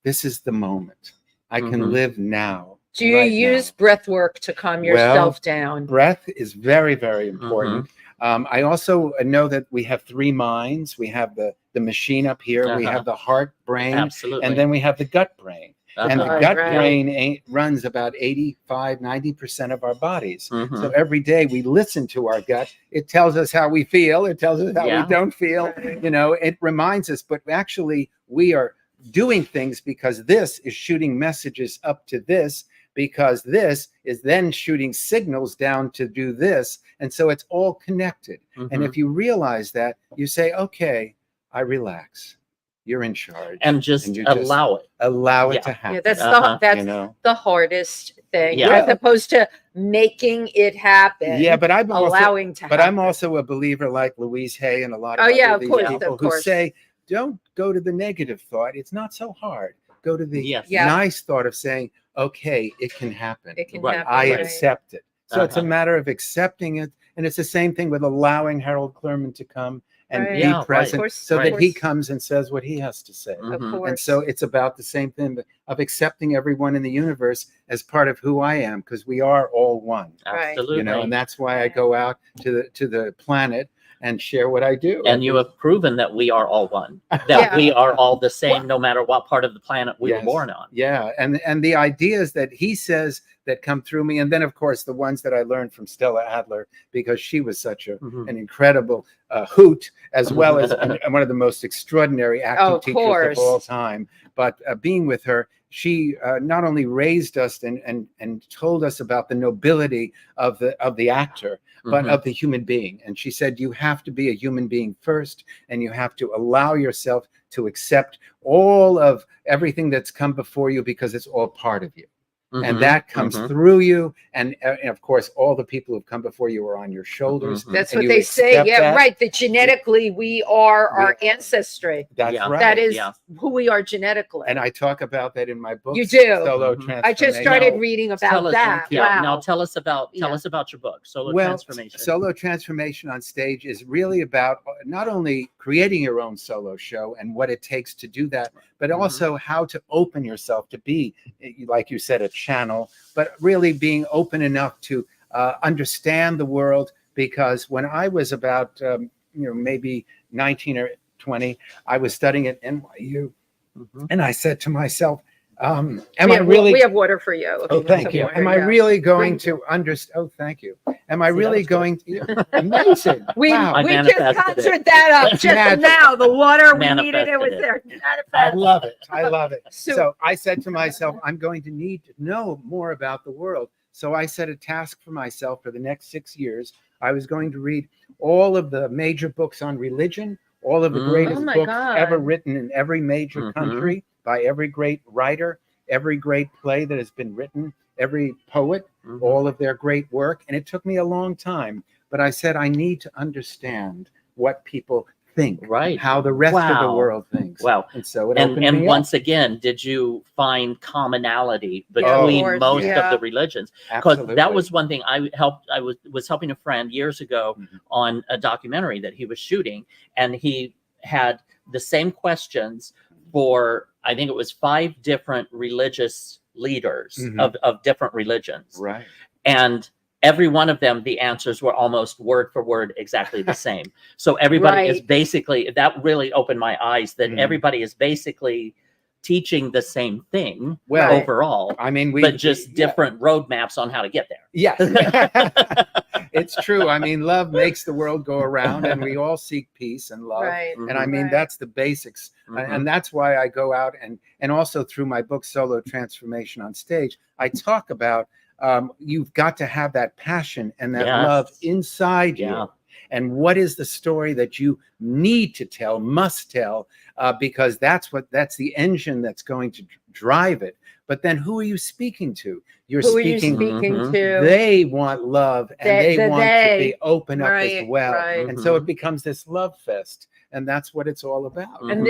C: this is the moment. I can
B: Mhm.
C: live now.
A: Do you
C: right
A: use
C: now.
A: breath work to calm yourself down?
C: Breath is very, very important. I also know that we have three minds. We have the machine up here. We
B: Uh-huh.
C: have the heart brain,
B: Absolutely.
C: and then we have the gut brain. And the
B: Uh-huh.
C: gut
A: Right.
C: brain runs about 85-90% of our bodies.
B: Mhm.
C: So every day we listen to our gut. It tells us how we feel. It tells us how
B: Yeah.
C: we don't feel.
A: Right.
C: It reminds us, but actually we are doing things because this is shooting messages up to this, because this is then shooting signals down to do this. And so it's all connected. And
B: Mhm.
C: if you realize that, you say, okay, I relax. You're in charge.
B: And just
C: And you just
B: allow it.
C: allow it
B: Yeah.
C: to happen.
A: Yeah, that's
B: Uh-huh.
A: the hardest thing,
B: Yeah.
A: as opposed to making it happen.
C: Yeah, but I'm also,
A: allowing to
C: but
A: happen.
C: I'm also a believer like Louise Hay and a lot of
A: Oh, yeah,
C: other
A: of
C: these
A: course,
C: people
A: of
C: who
A: course.
C: say, don't go to the negative thought. It's not so hard. Go to the
B: Yes.
A: Yeah.
C: nice thought of saying, okay, it can happen.
A: It can
B: Right.
A: happen.
C: I
A: right.
C: accept it. So it's a
B: Uh-huh.
C: matter of accepting it. And it's the same thing with allowing Harold Clurman to come and
A: Right.
C: be
B: Yeah, right.
C: present
A: Of course,
C: so
A: of
C: that he
A: course.
C: comes and says what he has to say.
A: Of
B: Mhm.
A: course.
C: And so it's about the same thing of accepting everyone in the universe as part of who I am, because we are all one.
A: Right.
B: Absolutely.
C: And that's why I go out to the planet and share what I do.
B: And you have proven that we are all one, that
A: Yeah.
B: we are all the same, no matter what part of the planet we were
C: Yes.
B: born on.
C: Yeah, and the ideas that he says that come through me, and then of course the ones that I learned from Stella Adler, because she was such
B: Mhm.
C: an incredible hoot, as well as one of the most extraordinary acting
A: Of
C: teachers
A: course.
C: of all time. But being with her, she not only raised us and told us about the nobility of the actor, but
B: Mhm.
C: of the human being. And she said, you have to be a human being first, and you have to allow yourself to accept all of everything that's come before you, because it's all part of you. And
B: Mhm.
C: that comes
B: Mhm.
C: through you. And of course, all the people who've come before you are on your shoulders.
B: Mhm.
A: That's
C: and
A: what
C: you
A: they say.
C: accept
A: Yeah,
C: that.
A: right. That genetically we are our ancestry.
C: That's
B: Yeah.
C: right.
A: That is
B: Yeah.
A: who we are genetically.
C: And I talk about that in my book.
A: You do.
C: Solo
B: Mhm.
C: Transformation.
A: I just started
B: Now,
A: reading
B: Tell
A: about
B: us,
A: that.
B: yeah,
A: Wow.
B: now tell us about
A: Yeah.
B: your book, Solar
C: Well,
B: Transformation.
C: Solo Transformation on Stage is really about not only creating your own solo show and what it takes to do that, but
B: Mhm.
C: also how to open yourself to be, like you said, a channel, but really being open enough to understand the world. Because when I was about, maybe 19 or 20, I was studying at NYU,
B: Mhm.
C: and I said to myself, am
A: we
C: I
A: have,
C: really?
A: we have water for you. if
C: Oh,
A: want
C: thank
A: some
C: you.
A: water,
C: Am I
A: yeah.
C: really going
A: Thank
C: to understand? Oh, thank you. Am I
B: See, that
C: really
B: was good.
C: going to? Amazing.
A: We,
C: Wow.
B: I
A: we just
B: manifested it.
A: conjured that up just
C: Magic.
A: now. The water we needed, it was
B: Manifested
A: there.
C: I love it. I love it.
A: So-
C: So I said to myself, I'm going to need to know more about the world. So I set a task for myself for the next 6 years. I was going to read all of the major books on religion, all of the
B: Mm.
C: greatest
A: Oh my
C: books
A: God.
C: ever written in every major
B: Mhm.
C: country, by every great writer, every great play that has been written, every poet, all of their great work. And it took me a long time, but I said, I need to understand what people think, how the rest of the world thinks.
B: Wow.
C: And so it opened
B: and
C: me
B: once
C: up.
B: again, did you find commonality between most of the religions? Because that was one thing I was helping a friend years ago on a documentary that he was shooting, and he had the same questions for, I think it was 5 different religious leaders of different religions.
C: Right.
B: And every one of them, the answers were almost word for word exactly the same. So everybody is basically, that really opened my eyes, that everybody is basically teaching the same thing overall.
C: I mean,
B: but just different roadmaps on how to get there.
C: Yes. It's true. I mean, love makes the world go around, and we all seek peace and love. And I mean, that's the basics. And that's why I go out and also through my book, Solo Transformation on Stage, I talk about you've got to have that passion and that love inside you. And what is the story that you need to tell, must tell, because that's the engine that's going to drive it. But then who are you speaking to? Who are you speaking to? They want love, and they want to be open up as well. And so it becomes this love fest. And that's what it's all about.
A: And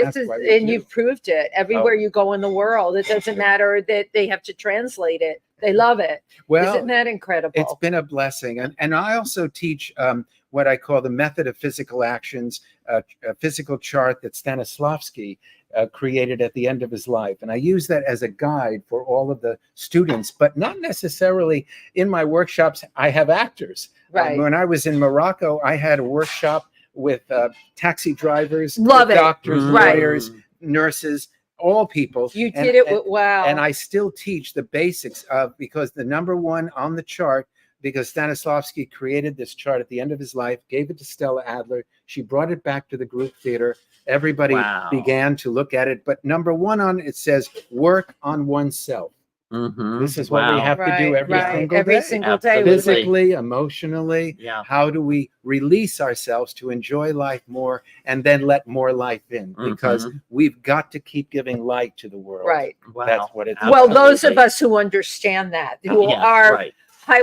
A: you've proved it everywhere you go in the world. It doesn't matter that they have to translate it. They love it. Well, isn't that incredible?
C: It's been a blessing. And I also teach what I call the method of physical actions, a physical chart that Stanislavski created at the end of his life. And I use that as a guide for all of the students, but not necessarily in my workshops. I have actors. When I was in Morocco, I had a workshop with taxi drivers, doctors, lawyers, nurses, all people.
A: You did it well.
C: And I still teach the basics of, because the number one on the chart, because Stanislavski created this chart at the end of his life, gave it to Stella Adler. She brought it back to the group theater. Everybody began to look at it. But number one on it says, work on oneself. This is what we have to do every single day. Physically, emotionally. How do we release ourselves to enjoy life more and then let more life in? Because we've got to keep giving light to the world. That's what it's
A: well, those of us who understand that, who are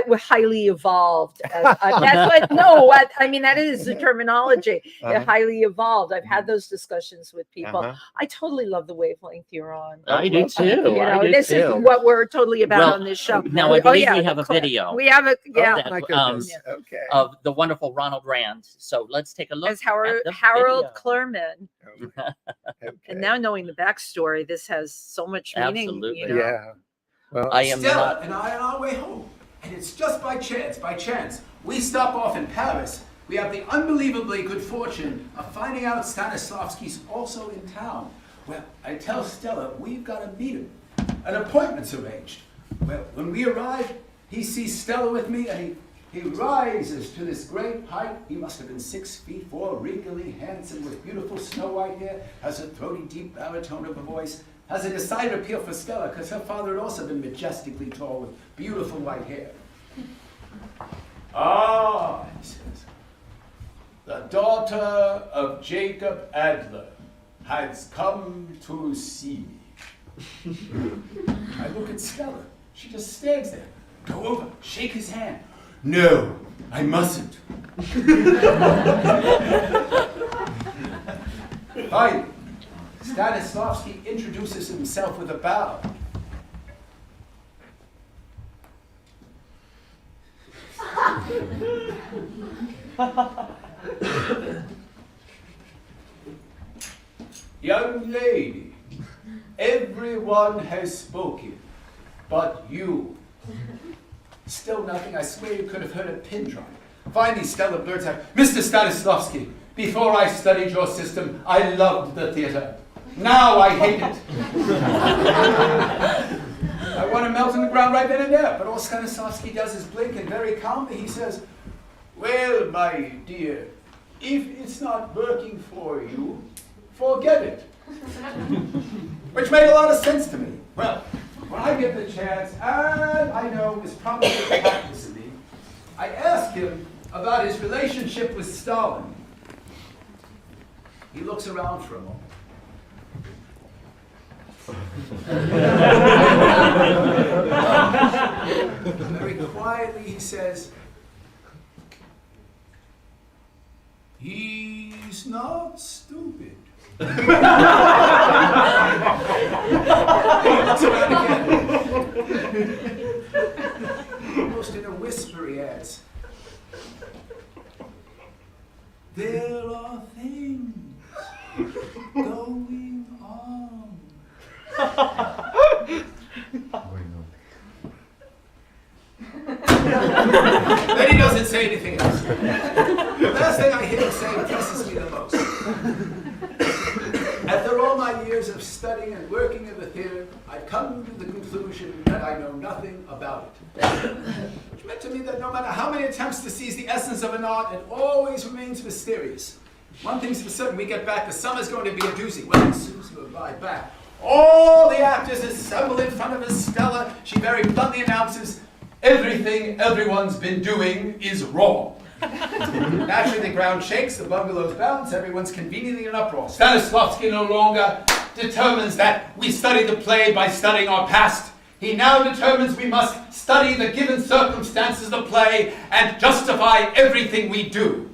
A: we're highly evolved. I mean, that is the terminology. They're highly evolved. I've had those discussions with people. I totally love the wavelength you're on.
B: I do too.
A: This is what we're totally about on this show.
B: Now I believe we have a video.
A: We have a
B: of the wonderful Ronald Rand. So let's take a look.
A: As Harold Clurman. And now knowing the backstory, this has so much meaning.
B: Absolutely.
A: You know?
C: Well,
D: I am Stella and I on our way home. And it's just by chance, we stop off in Paris. We have the unbelievably good fortune of finding out Stanislavski's also in town. Well, I tell Stella we've got to meet him. An appointment's arranged. Well, when we arrive, he sees Stella with me, and he rises to this great height. He must have been 6'4", wrinkly, handsome, with beautiful snow-white hair, has a throaty, deep baritone of a voice, has a decided appeal for Stella because her father had also been majestically tall with beautiful white hair. Ah, he says, the daughter of Jacob Adler has come to see me. I look at Stella. She just stands there. Go over, shake his hand. No, I mustn't. Finally, Stanislavski introduces himself with a bow. Young lady, everyone has spoken, but you. Still nothing. I swear you could have heard a pin drop. Finally, Stella blurts out, Mr. Stanislavski, before I studied your system, I loved the theater. Now I hate it. I want to melt in the ground right then and there. But all Stanislavski does is blink, and very calmly he says, well, my dear, if it's not working for you, forget it. Which made a lot of sense to me. Well, when I get the chance, and I know it's probably the practice of me, I ask him about his relationship with Stalin. He looks around for a moment. Very quietly he says, he's not stupid. He looks around again. Almost in a whisper he adds, there are things going on. Then he doesn't say anything else. The last thing I hear him say impresses me the most. After all my years of studying and working in the theater, I've come to the conclusion that I know nothing about it. Which meant to me that no matter how many attempts to seize the essence of an art, it always remains mysterious. One thing's for certain, we get back, the summer's going to be a doozy. Well, as soon as we arrive back, all the actors assemble in front of Miss Stella. She very bluntly announces, everything everyone's been doing is wrong. Naturally, the ground shakes, the bungalows bounce, everyone's conveniently in uproar. Stanislavski no longer determines that we study the play by studying our past. He now determines we must study the given circumstances of the play and justify everything we do.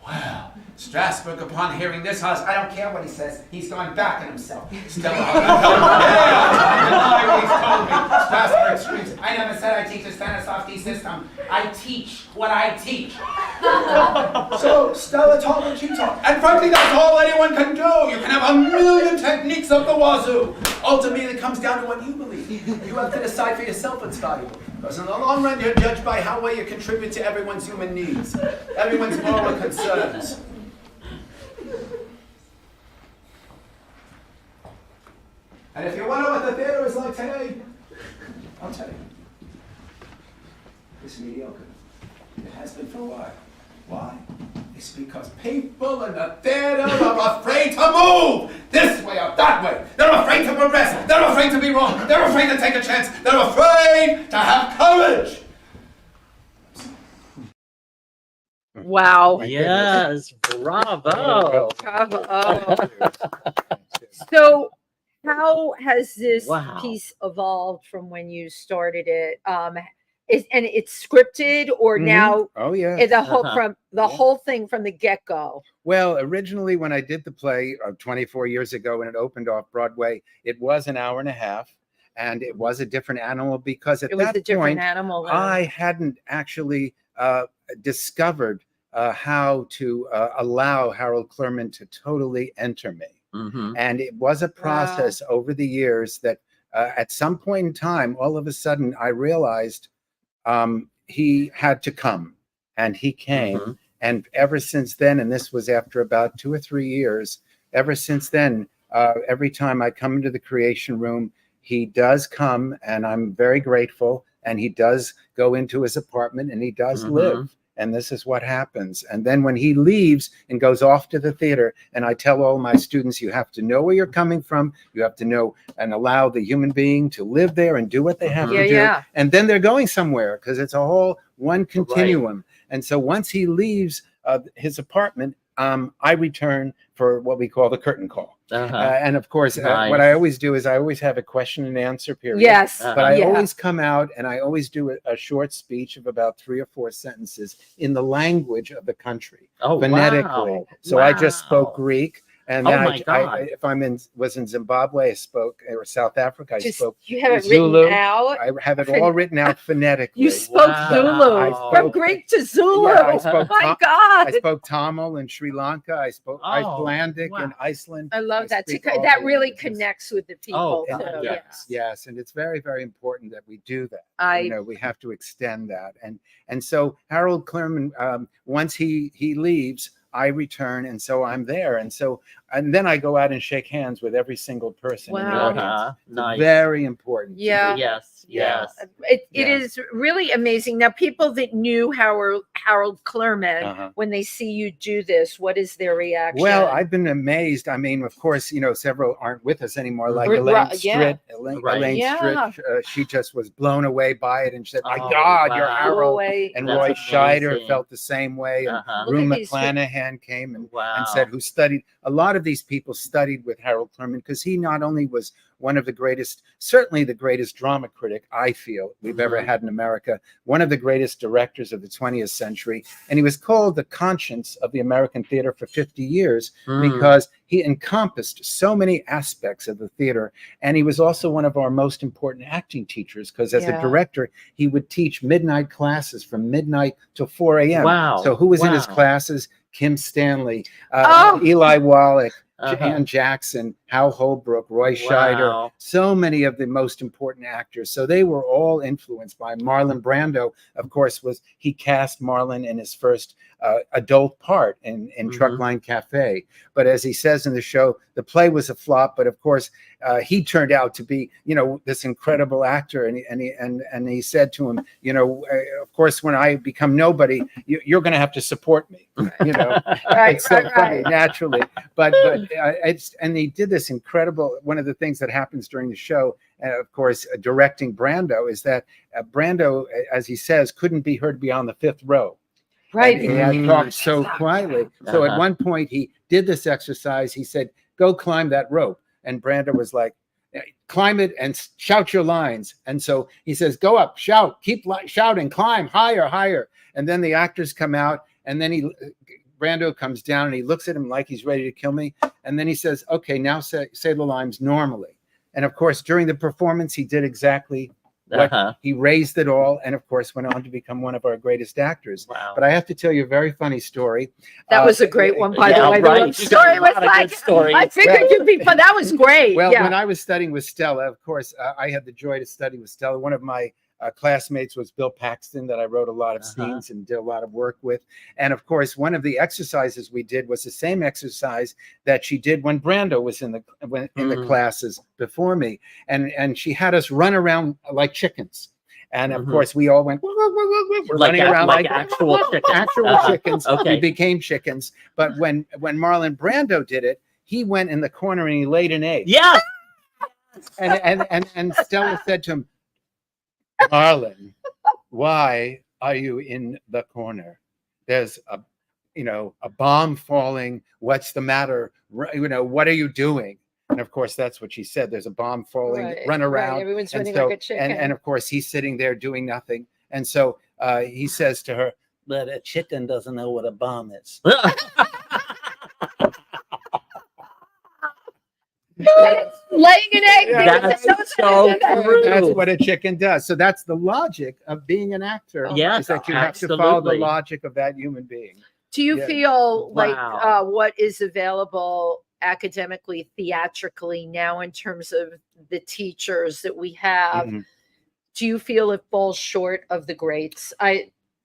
D: Well, Strasbourg, upon hearing this, I don't care what he says, he's gone back on himself. Stella, I what he's told me. Strasbourg screams, I never said I teach a Stanislavski system. I teach what I teach. So Stella taught what she taught. And frankly, that's all anyone can do. You can have a million techniques up the wazoo. Ultimately, it comes down to what you believe. You have to decide for yourself what's valuable. Because in the long run, you're judged by how well you contribute to everyone's human needs, everyone's moral concerns. And if you wonder what the theater is like today, I'll tell you. It's mediocre. It has been for a while. Why? It's because people in the theater are afraid to move this way or that way. They're afraid to progress. They're afraid to be wrong. They're afraid to take a chance. They're afraid to have courage.
A: Wow.
B: Yes, bravo.
A: Bravo. So, how has this
B: Wow.
A: piece evolved from when you started it? And it's scripted, or now
C: Oh yeah.
A: the whole
B: Uh-huh.
A: from the whole thing from the get-go?
C: Well, originally when I did the play 24 years ago when it opened off Broadway, it was an hour and a half, and it was a different animal because at
A: It was
C: that
A: a different
C: point
A: animal.
C: I hadn't actually discovered how to allow Harold Clurman to totally enter me.
B: Mm-hmm.
C: And it was a process over the years that at some point in time, all of a sudden, I realized he had to come, and he came.
B: Mm-hmm.
C: And ever since then, and this was after about 2 or 3 years, ever since then, every time I come into the creation room, he does come, and I'm very grateful. And he does go into his apartment, and he does
B: Mm-hmm.
C: live. And this is what happens. And then when he leaves and goes off to the theater, and I tell all my students, you have to know where you're coming from. You have to know and allow the human being to live there and do what they have to do.
A: Yeah.
C: And then they're going somewhere because it's a whole one continuum. And so once he leaves his apartment, I return for what we call the curtain call.
B: Uh-huh.
C: And of course,
B: Nice.
C: what I always do is I always have a question and answer period.
A: Yes.
B: Uh-huh.
C: But I
A: Yeah.
C: always come out and I always do a short speech of about 3 or 4 sentences in the language of the country,
B: Oh,
C: phonetically.
B: wow.
C: So I just spoke
B: Wow.
C: Greek. And
B: Oh
C: then
B: my God.
C: if was in Zimbabwe, I spoke, or South Africa, I
A: Just,
C: spoke
A: you have it
C: Zulu.
A: written out.
C: I have it all written out phonetically.
A: You spoke
B: Wow.
A: Zulu
C: I
A: from
C: spoke-
A: Greek to Zulu.
C: Yeah, I spoke
A: My
C: I
A: God.
C: spoke Tamil in Sri Lanka. I spoke
B: Oh,
C: Icelandic
B: wow.
C: in Iceland.
A: I love that.
C: speak all
A: That
C: the
A: really
C: languages.
A: connects with the people.
B: Oh,
A: too.
B: God,
A: Yeah.
B: yes.
C: Yes, and it's very, very important that we do that.
A: I
C: We have to extend that, and so Harold Clurman, once he leaves, I return, and so I'm there, and then I go out and shake hands with every single person in the
A: Wow.
C: audience.
B: Uh-huh.
C: It's
B: Nice.
C: very important. to
A: Yeah.
C: do.
B: Yes.
C: Yeah.
B: Yes.
A: It
C: Yeah.
A: is really amazing. Now, people that knew Harold Clurman,
C: Uh-huh.
A: when they see you do this, what is their reaction?
C: Well, I've been amazed. I mean, of course, several aren't with us anymore, like
B: Right,
C: Elaine
A: yeah.
C: Stritt. Elaine
A: Yeah.
C: Stritt, she just was blown away by it and said, "My
B: Oh,
C: God, you're
B: wow.
C: Harold."
A: Way.
C: And
B: That's
C: Roy Scheider
B: amazing.
C: felt the same way. And
B: Uh-huh.
A: Look
C: Rue
A: at these-
C: McClanahan came and
B: Wow.
C: said, who studied, a lot of these people studied with Harold Clurman because he not only was one of the greatest, certainly the greatest drama critic, I feel, we've ever had in America, one of the greatest directors of the 20th century. And he was called the conscience of the American theater for 50 years because he encompassed so many aspects of the theater. And he was also one of our most important acting teachers because as a director, he would teach midnight classes from midnight till 4 a.m.
B: Wow.
C: So who was in his classes? Kim Stanley, Eli Wallach, Ann Jackson, Hal Holbrook, Roy Scheider, so many of the most important actors. So they were all influenced by Marlon Brando. Of course, he cast Marlon in his first adult part in Truckline Cafe. But as he says in the show, the play was a flop. But of course, he turned out to be, this incredible actor. And he said to him, of course, when I become nobody, you're going to have to support me. It's so funny, naturally. But and he did this incredible. One of the things that happens during the show, of course, directing Brando, is that Brando, as he says, couldn't be heard beyond the fifth row.
A: Right.
C: And he talked so quietly. So at one point he did this exercise. He said, "Go climb that rope." And Brando was like, "Climb it and shout your lines." And so he says, "Go up, shout, keep shouting, climb higher, higher." And then the actors come out, and then Brando comes down and he looks at him like he's ready to kill me. And then he says, "Okay, now say the lines normally." And of course, during the performance, he did exactly what he raised it all, and of course went on to become one of our greatest actors.
B: Wow.
C: But I have to tell you a very funny story.
A: That was a great one, by the way.
B: Right.
A: The story was like, I figured you'd be fun. That was great.
C: Well, when I was studying with Stella, of course, I had the joy to study with Stella. One of my classmates was Bill Paxton, that I wrote a lot of scenes and did a lot of work with. And of course, one of the exercises we did was the same exercise that she did when Brando was in the classes before me. And she had us run around like chickens. And of course, we all went, we're running around like
B: actual chickens.
C: Actual chickens.
B: Okay.
C: We became chickens. But when Marlon Brando did it, he went in the corner and he laid an egg.
B: Yeah.
C: And Stella said to him, "Marlon, why are you in the corner? There's a bomb falling. What's the matter? What are you doing?" And of course, that's what she said. There's a bomb falling. Run around.
A: Right. Everyone's running like a chicken.
C: And of course, he's sitting there doing nothing. And so he says to her, "But a chicken doesn't know what a bomb is."
A: Laying an egg.
B: That's so true.
C: That's what a chicken does. So that's the logic of being an actor.
B: Yes,
C: is that you have to follow the logic of that human being.
A: Do you feel like what is available academically, theatrically now in terms of the teachers that we have? Do you feel it falls short of the greats?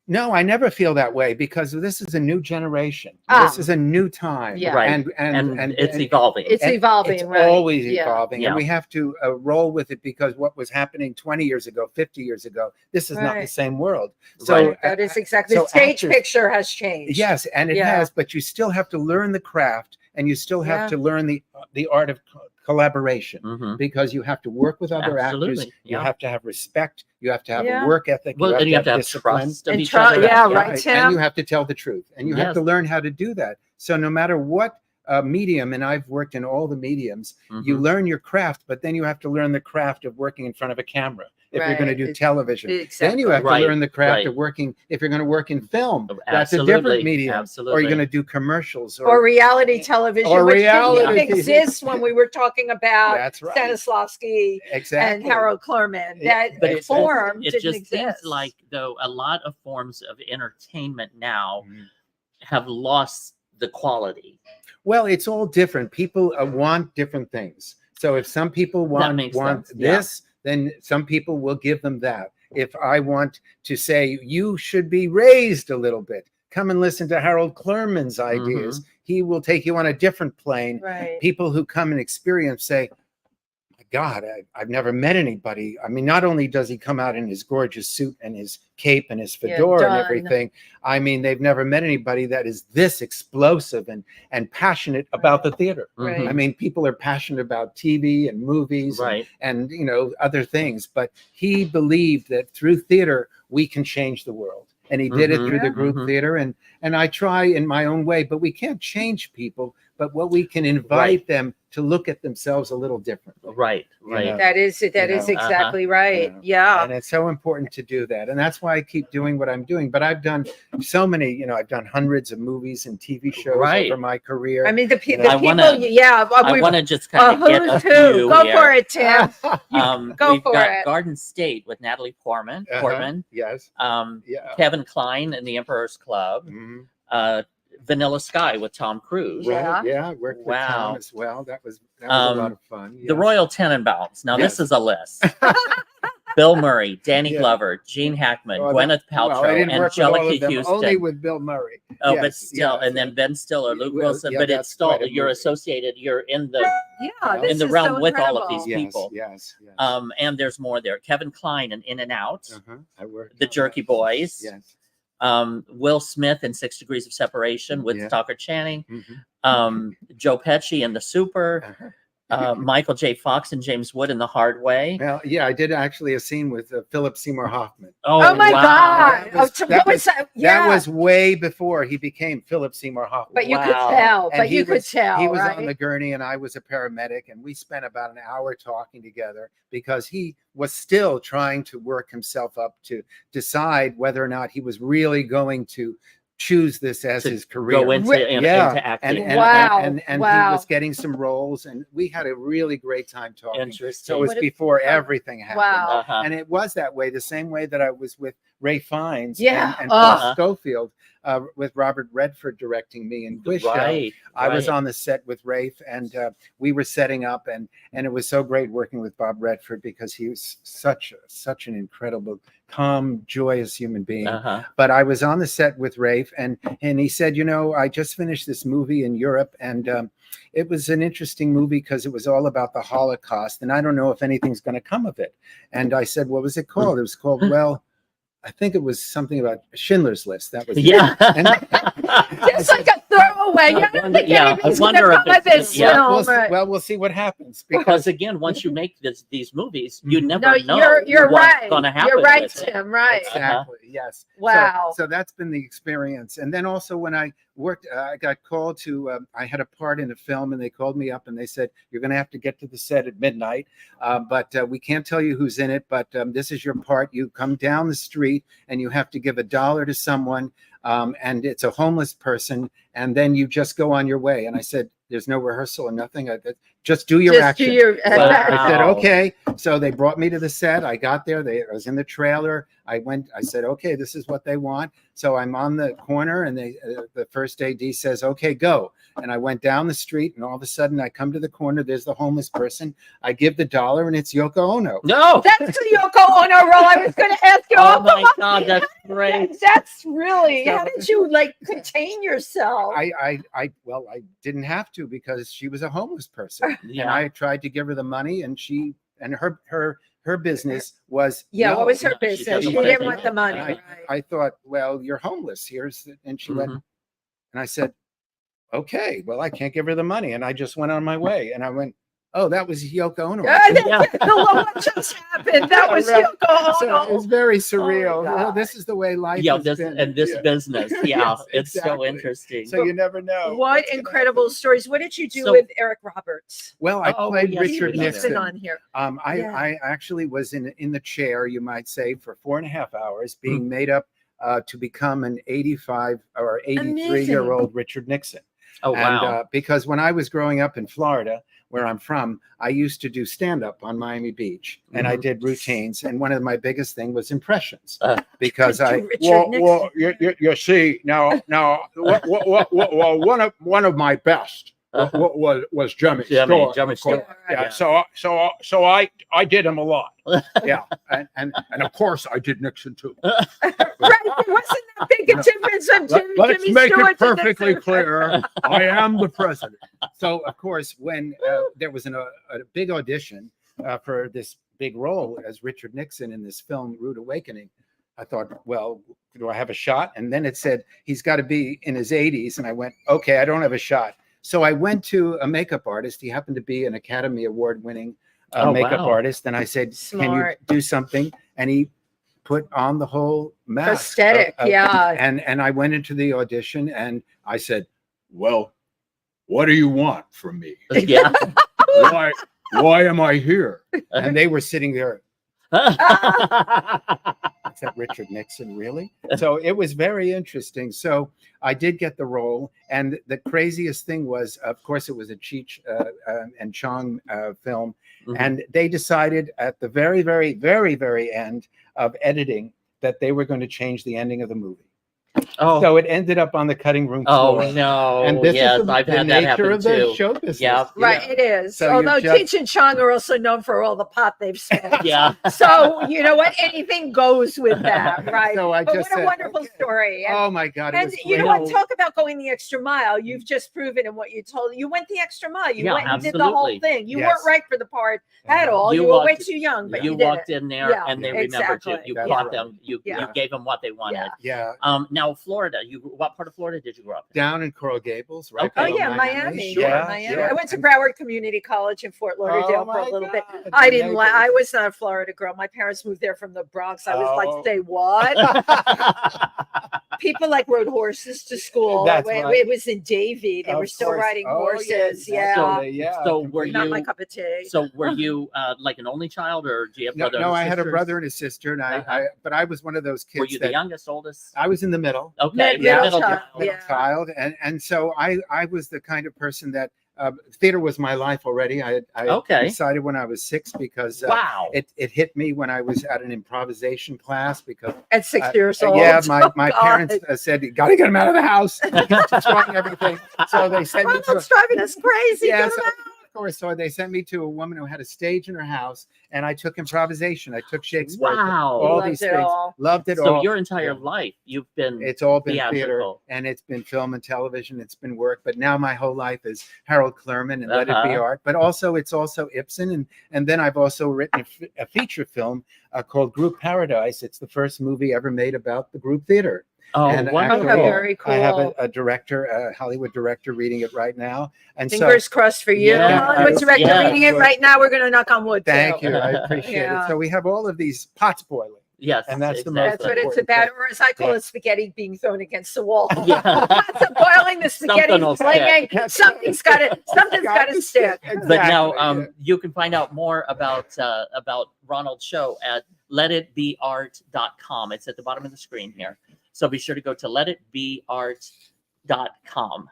C: No, I never feel that way because this is a new generation. This is a new time.
A: Yeah.
B: Right.
C: And
B: it's evolving.
A: It's evolving,
C: it's
A: right?
C: Always
A: Yeah.
C: evolving.
B: Yeah.
C: And we have to roll with it because what was happening 20 years ago, 50 years ago, this is not the same world. So
A: that is exactly,
C: so
A: the stage
C: actors,
A: picture has changed.
C: Yes, and it has, but you still have to learn the craft and you still have to learn the art of collaboration because you have to work with other actors. You have to have respect. You have to have a work ethic.
B: Well, and you have to have
C: discipline.
B: trust of each other.
A: Yeah, right, Tim.
C: And you have to tell the truth. And you have to learn how to do that. So no matter what medium, and I've worked in all the mediums, you learn your craft, but then you have to learn the craft of working in front of a camera. If you're going to do television, then you have to learn the craft of working. If you're going to work in film, that's a different medium. Or you're going to do commercials
A: or reality television, which didn't exist when we were talking about Stanislavski and Harold Clurman. That form didn't exist.
B: It just seems like, though, a lot of forms of entertainment now have lost the quality.
C: Well, it's all different. People want different things. So if some people want this, then some people will give them that. If I want to say, you should be raised a little bit, come and listen to Harold Clurman's ideas. He will take you on a different plane.
A: Right.
C: People who come and experience say, my God, I've never met anybody. I mean, not only does he come out in his gorgeous suit and his cape and his fedora and everything, I mean, they've never met anybody that is this explosive and passionate about the theater.
A: Right.
C: I mean, people are passionate about TV and movies and other things, but he believed that through theater, we can change the world. And he did it through the group theater. And I try in my own way, but we can't change people. but what we can invite them to look at themselves a little differently.
B: Right.
A: That is exactly right. Yeah.
C: And it's so important to do that. And that's why I keep doing what I'm doing. But I've done so many, I've done hundreds of movies and TV shows over my career.
A: I mean, the people,
B: I want to just kind of get a few.
A: Go for it, Tim.
B: We've got Garden State with Natalie Portman.
C: Yes.
B: Kevin Kline in The Emperor's Club. Vanilla Sky with Tom Cruise.
C: Right. Yeah. I worked with Tom as well. That was a lot of fun.
B: The Royal Tenenbaums. Now this is a list. Bill Murray, Danny Glover, Gene Hackman, Gwyneth Paltrow, Angelica Houston.
C: Only with Bill Murray.
B: Oh, but still, and then Ben Stiller, Luke Wilson. But it's still you're associated. You're in the realm with all of these people.
C: Yes.
B: And there's more there. Kevin Kline in In and Out.
C: I worked.
B: The Jerky Boys.
C: Yes.
B: Will Smith in 6 Degrees of Separation with Tucker Channing. Joe Pesci in The Super. Michael J. Fox and James Wood in The Hard Way.
C: Well, yeah, I did actually a scene with Philip Seymour Hoffman.
A: Oh my God!
C: That was way before he became Philip Seymour Hoffman.
A: But you could tell.
C: He was on the gurney, and I was a paramedic, and we spent about an hour talking together because he was still trying to work himself up to decide whether or not he was really going to choose this as his career.
B: Go into acting.
C: And he was getting some roles, and we had a really great time talking.
B: Interesting.
C: So it was before everything happened.
A: Wow.
C: And it was that way, the same way that I was with Ray Fiennes and Schofield, with Robert Redford directing me in Quiz Show. I was on the set with Rafe, and we were setting up, and it was so great working with Bob Redford because he was such an incredible, calm, joyous human being. But I was on the set with Rafe, and he said, I just finished this movie in Europe, and it was an interesting movie because it was all about the Holocaust, and I don't know if anything's going to come of it. And I said, what was it called? It was called, I think it was something about Schindler's List. That was
A: it's like a throwaway. You don't think anything's going to come of this film.
C: Well, we'll see what happens.
B: Because again, once you make these movies, you never know
A: you're
B: what's going to happen.
A: You're right, Tim. Right.
C: Exactly. Yes.
A: Wow.
C: So that's been the experience. And then also when I worked, I got called to, I had a part in a film, and they called me up and they said, you're going to have to get to the set at midnight, but we can't tell you who's in it, but this is your part. You come down the street and you have to give $1 to someone, and it's a homeless person, and then you just go on your way. And I said, there's no rehearsal or nothing. Just do your action. I said, okay. So they brought me to the set. I got there. I was in the trailer. I said, okay, this is what they want. So I'm on the corner, and the first AD says, okay, go. And I went down the street, and all of a sudden I come to the corner. There's the homeless person. I give the $1, and it's Yoko Ono.
B: No,
A: that's the Yoko Ono role. I was going to ask you.
B: Oh my God, that's great.
A: That's really. How did you contain yourself?
C: I didn't have to because she was a homeless person, and I tried to give her the money, and her business was
A: what was her business? She didn't want the money.
C: I thought, well, you're homeless. And she went, and I said, okay, well, I can't give her the money, and I just went on my way, and I went, oh, that was Yoko Ono.
A: What just happened? That was Yoko Ono.
C: So it was very surreal. This is the way life has been.
B: And this business. Yeah, it's so interesting.
C: So you never know.
A: What incredible stories. What did you do with Eric Roberts?
C: Well, I played Richard Nixon.
A: He's been on here.
C: I actually was in the chair, you might say, for 4.5 hours, being made up to become an 85 or 83-year-old Richard Nixon.
B: Oh, wow.
C: And because when I was growing up in Florida, where I'm from, I used to do stand-up on Miami Beach, and I did routines. And one of my biggest thing was impressions, because you see now one of my best was Jimmy Stewart. Yeah. So I did him a lot. Yeah, and of course I did Nixon too.
A: Right, there wasn't that big a difference of Jimmy
C: Let's make it perfectly clear. I am the president. So of course, when there was a big audition for this big role as Richard Nixon in this film, Rude Awakening, I thought, well, do I have a shot? And then it said he's got to be in his 80s, and I went, okay, I don't have a shot. So I went to a makeup artist. He happened to be an Academy Award-winning makeup artist, and I said, "Can you do something?" And he put on the whole mask,
A: prosthetic,
C: and I went into the audition, and I said, "Well, what do you want from me?
B: Yeah.
C: Why am I here? And they were sitting there. Is that Richard Nixon, really? So it was very interesting. So I did get the role. And the craziest thing was, of course, it was a Cheech and Chong film.
B: Mhm.
C: And they decided at the very, very, very, very end of editing that they were going to change the ending of the movie.
B: Oh.
C: So it ended up on the cutting room floor.
B: Oh no!
C: And this
B: yes,
C: is
B: I've
C: the
B: had that
C: nature
B: happen
C: of the
B: too.
C: show business.
B: Yeah.
A: Right, it is.
C: So
A: Although
C: you just-
A: Cheech and Chong are also known for all the pot they've spent.
B: Yeah.
A: So you know what? Anything goes with that, right?
C: So I
A: but
C: just
A: what a
C: said,
A: wonderful
C: okay.
A: story.
C: Oh my God! It
A: And
C: was
A: you know
C: great.
A: what? Talk about going the extra mile. You've just proven in what you told. You went the extra mile. You
B: Yeah,
A: went and did the whole
B: absolutely.
A: thing. You
C: Yes.
A: weren't right for the part at all.
B: You
A: You were way
B: walked-
A: too young, but
B: you
A: you did
B: walked
A: it.
B: in there
A: Yeah,
B: and they
A: exactly.
B: remembered you. You
C: That's
B: caught
C: right.
B: them. You
A: Yeah.
B: gave them what they wanted.
A: Yeah.
C: Yeah.
B: Now Florida. What part of Florida did you grow up in?
C: Down in Coral Gables, right?
B: Okay.
A: Oh
C: below
A: yeah, Miami.
B: Sure,
A: Yeah, Miami.
C: sure.
A: I went to Broward Community College in Fort Lauderdale
C: Oh
A: for a
C: my
A: little bit.
C: God,
A: I
C: the
A: didn't.
C: neighbors.
A: I was not a Florida girl. My parents moved there from the Bronx. I was
C: Oh.
A: like, say what? People like rode horses to school.
C: That's
A: it,
C: right.
A: it was in Davie. They
C: Of
A: were still
C: course.
A: riding
C: Oh,
A: horses.
C: yes,
A: Yeah.
C: definitely, yeah.
B: So were
A: Not my
B: you?
A: cup of tea.
B: So were you like an only child, or do you have
C: No,
B: brothers?
C: no,
B: and
C: I had a
B: sisters?
C: brother and a sister, and but I was one of those kids.
B: Were you the
C: that
B: youngest, oldest?
C: I was in the middle.
B: Okay,
A: Middle
B: middle
A: child,
B: child.
C: Middle
A: Yeah.
C: child, and so I was the kind of person that theater was my life already. I
B: Okay.
C: decided when I was 6 because
B: Wow.
C: it hit me when I was at an improvisation class because
A: At 6 years old.
C: yeah, my
A: Oh,
C: parents
A: God.
C: said you got to get him out of the house. He's destroying everything. So they sent me to
A: Ronald's driving us crazy.
C: yeah,
A: Get
C: so,
A: him out.
C: of course. So they sent me to a woman who had a stage in her house, and I took improvisation. I took Shakespeare. I took
B: Wow.
C: all
A: Loved
C: these
A: it
C: things.
A: all.
C: Loved it
B: So
C: all.
B: your entire
C: Yeah.
B: life, you've been
C: It's all been theater,
B: theatrical.
C: and it's been film and television. It's been work, but now my whole life is Harold Clurman and Let It Be Art. But also, it's also Ibsen, and then I've also written a feature film called Group Paradise. It's the first movie ever made about the group theater.
B: Oh,
C: and
B: wonderful.
A: Okay, very
C: I have
A: cool.
C: a director, a Hollywood director, reading it right now. And
A: Fingers crossed for you.
C: Yeah.
A: Hollywood director
B: Yeah.
A: reading it right now. We're going to knock on wood.
C: thank
A: too.
C: you, I appreciate
A: Yeah.
C: it. So we have all of these pots boiling.
B: Yes,
C: And that's the
B: exactly.
A: That's what it's
C: important
A: about,
C: thing.
A: or as I call
C: Yeah.
A: it, spaghetti being thrown against the wall.
B: Yeah.
A: That's a boiling, the spaghetti
B: Something will
A: flinging.
C: stick.
A: Something's got to stick.
C: Exactly,
B: But now
C: yeah.
B: you can find out more about Ronald's show at letitbeart.com. It's at the bottom of the screen here. So be sure to go to letitbeart.com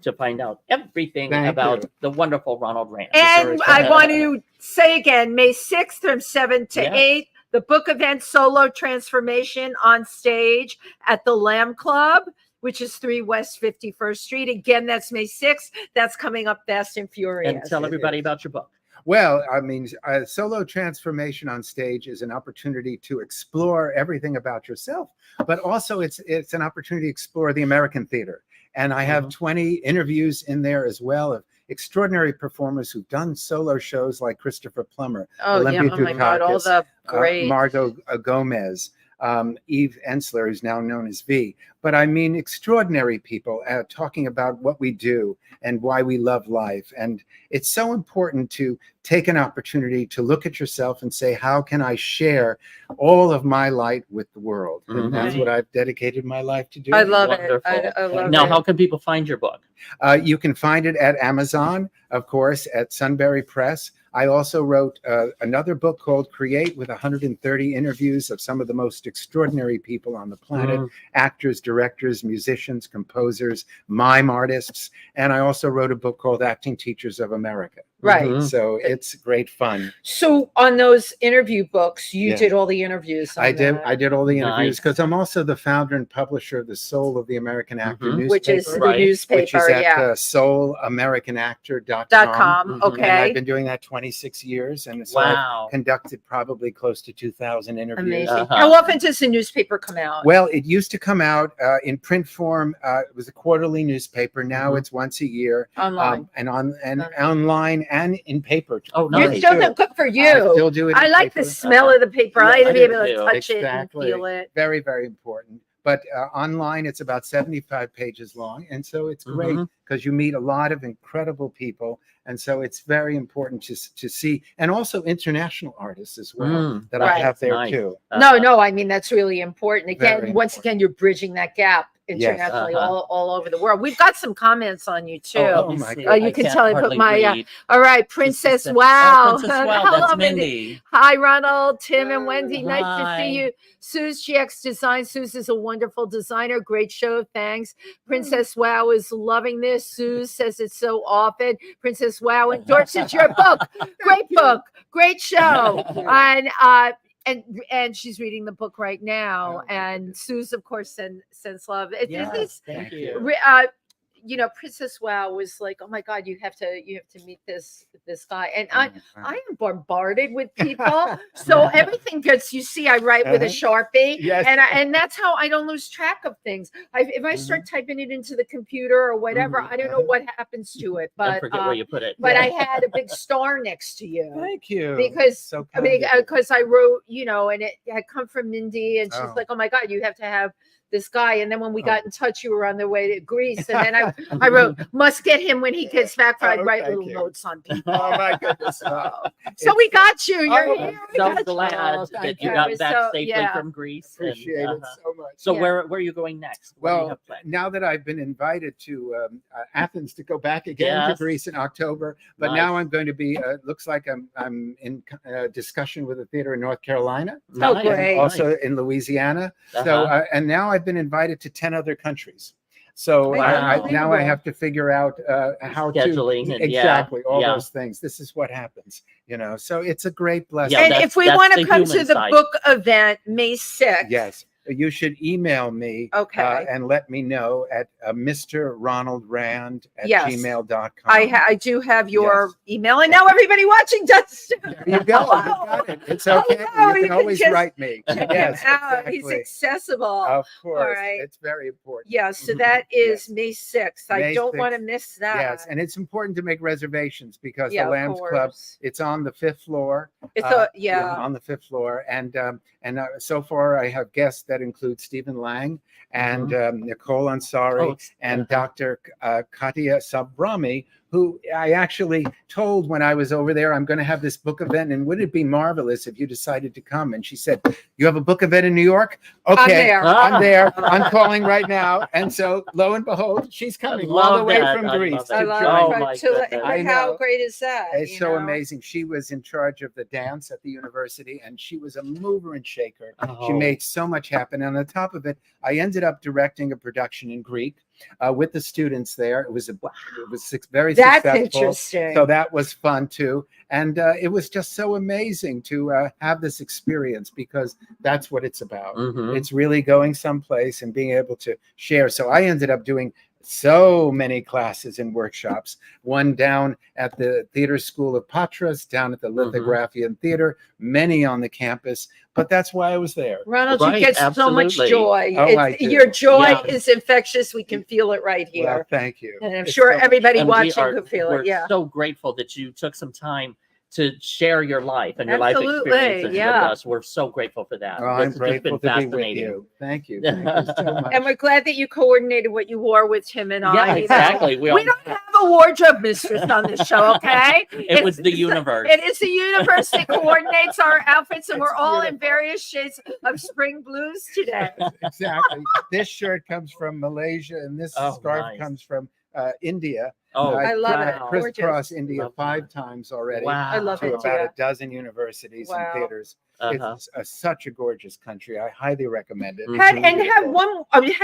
B: to find out everything
C: Thank
B: about
C: you.
B: the wonderful Ronald Rand.
A: And I want to say again, May 6th from 7 to
B: Yeah.
A: 8, the book event Solo Transformation on stage at the Lamb Club, which is 3 West 51st Street. Again, that's May 6th. That's coming up fast and furious.
B: And tell everybody about your book.
C: Well, I mean, solo transformation on stage is an opportunity to explore everything about yourself, but also it's an opportunity to explore the American theater. And I have 20 interviews in there as well of extraordinary performers who've done solo shows like Christopher Plummer,
A: Oh,
C: Olympia
A: yeah. Oh, my God. All
C: Dukakis,
A: the great.
C: Margot Gomez, Eve Ensler, who's now known as V. But I mean, extraordinary people talking about what we do and why we love life. And it's so important to take an opportunity to look at yourself and say, how can I share all of my light with the world? And that's what I've dedicated my life to do.
A: I love it.
B: Wonderful.
A: I love
B: Now,
A: it.
B: how can people find your book?
C: You can find it at Amazon, of course, at Sunbury Press. I also wrote another book called Create, with 130 interviews of some of the most extraordinary people on the planet, actors, directors, musicians, composers, mime artists. And I also wrote a book called Acting Teachers of America.
A: Right.
C: So it's great fun.
A: So on those interview books, you
C: Yeah.
A: did all the interviews.
C: I did all the interviews
B: Nice.
C: because I'm also the founder and publisher of the Soul of the American Actor newspaper.
A: Which is the
B: Right.
A: newspaper,
C: Which is at
A: yeah.
C: soulamericanactor.com.
A: .com. Okay.
C: And I've been doing that 26 years. And so
B: Wow.
C: I've conducted probably close to 2,000 interviews.
A: Amazing. How often does the newspaper come out?
C: Well, it used to come out in print form. It was a quarterly newspaper. Now it's once a year.
A: Online.
C: And online and in paper.
B: Oh,
A: You're
B: nice.
A: still
C: too.
A: doing good for
C: I
A: you.
C: still do it
A: I
C: in
A: like the
C: paper.
A: smell of the paper. I
B: Yeah,
A: like to
B: I
A: be
B: do
A: able to
B: too.
A: touch
C: Exactly.
A: it and feel it.
C: Very, very important. But online, it's about 75 pages long. And so it's great because you meet a lot of incredible people. And so it's very important to see, and also international artists as well that I
A: Right.
C: have there
B: Nice.
C: too.
A: No, I mean, that's really important. Again,
C: Very
A: once
C: important.
A: again, you're bridging that gap internationally, all over the world. We've got some comments on you too.
B: Oh my God.
A: You can tell I put my all right, Princess Wow.
B: Princess Wow,
A: Hello,
B: that's Mindy.
A: Hi, Ronald, Tim, and Wendy. Nice to
B: Hi.
A: see you. Suze GX Design. Suze is a wonderful designer. Great show. Thanks. Princess Wow is loving this. Suze says it so often. Princess Wow endorses your book. Great book. Great show. And she's reading the book right now. And Suze, of course, sends love.
B: Thank you.
A: Princess Wow was like, oh my God, you have to meet this guy. And I am bombarded with people. So everything gets, you see, I write with a Sharpie.
C: Yes.
A: And that's how I don't lose track of things. If I start typing it into the computer or whatever, I don't know what happens to it. But
B: forget where you put it.
A: But I had a big star next to you.
C: Thank you.
A: Because I wrote, and it had come from Mindy, and she's like, oh my God, you have to have this guy. And then when we got in touch, you were on the way to Greece. And then I wrote, must get him when he gets back. I'd write little notes on people.
C: Oh my goodness.
A: So we got you. You're here.
B: So glad that you got back safely from Greece.
C: Appreciate it so much.
B: So where are you going next?
C: Well, now that I've been invited to Athens to go back again to Greece in October, but now I'm going to be, looks like I'm in discussion with a theater in North Carolina.
A: Oh, great.
C: Also in Louisiana. So, and now I've been invited to 10 other countries. So now I have to figure out how
B: scheduling
C: to all those things. This is what happens, So it's a great blessing.
A: And if we want to come to the book event May 6th,
C: yes, you should email me and let me know at Mr. Ronald Rand at gmail.com.
A: I do have your email, and now everybody watching does.
C: There you go. You got it. It's okay. You can always write me. Yes, exactly.
A: He's accessible.
C: Of course.
A: All right.
C: It's very important.
A: Yeah, so that is May 6th. I don't want to miss that.
C: Yes, and it's important to make reservations because the Lambs Club, it's on the 5th floor.
A: It's
C: on the 5th floor. And so far I have guests that include Stephen Lang and Nicole Ansari and Dr. Katia Sabrami, who I actually told when I was over there, I'm going to have this book event, and would it be marvelous if you decided to come? And she said, you have a book event in New York? Okay, I'm there. I'm calling right now. And so lo and behold, she's coming all the way from Greece to join.
A: How great is that?
C: It's so amazing. She was in charge of the dance at the university, and she was a mover and shaker. She made so much happen. And on top of it, I ended up directing a production in Greek with the students there. It was very successful.
A: Interesting.
C: So that was fun too. And it was just so amazing to have this experience, because that's what it's about. It's really going someplace and being able to share. So I ended up doing so many classes and workshops, one down at the Theater School of Patras, down at the Lithography and Theater, many on the campus, but that's why I was there.
A: Ronald, you get so much joy. Your joy is infectious. We can feel it right here.
C: Well, thank you.
A: And I'm sure everybody watching could feel it.
B: We're so grateful that you took some time to share your life and your life experiences with us. We're so grateful for that.
C: Well, I'm grateful to be with you. Thank you. Thank you so much.
A: And we're glad that you coordinated what you wore with Tim and I.
B: Yeah, exactly.
A: We don't have a wardrobe mistress on this show, okay?
B: It was the universe.
A: It is the universe that coordinates our outfits, and we're all in various shades of spring blues today.
C: Exactly. This shirt comes from Malaysia, and this scarf comes from India.
A: I love it.
C: Crisscross India 5 times already.
A: Wow. I love it.
C: To about a dozen universities and theaters. It's such a gorgeous country. I highly recommend it.
A: How do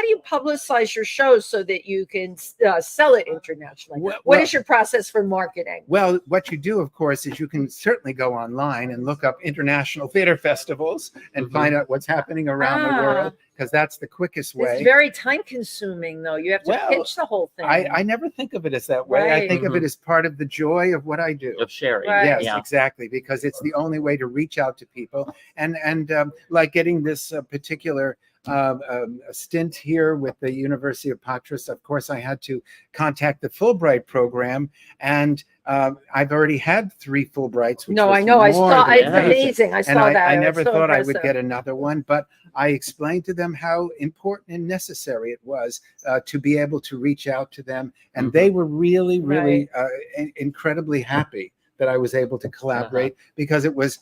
A: you publicize your shows so that you can sell it internationally? What is your process for marketing?
C: Well, what you do, of course, is you can certainly go online and look up international theater festivals and find out what's happening around the world, because that's the quickest way.
A: It's very time consuming, though. You have to pitch the whole thing.
C: I never think of it as that way. I think of it as part of the joy of what I do.
B: Of sharing.
C: Yes, exactly, because it's the only way to reach out to people. And like getting this particular stint here with the University of Patras, of course, I had to contact the Fulbright program, and I've already had 3 Fulbrights.
A: I know. I saw. It's amazing. I saw that.
C: I never thought I would get another one, but I explained to them how important and necessary it was to be able to reach out to them, and they were really, really incredibly happy that I was able to collaborate because it was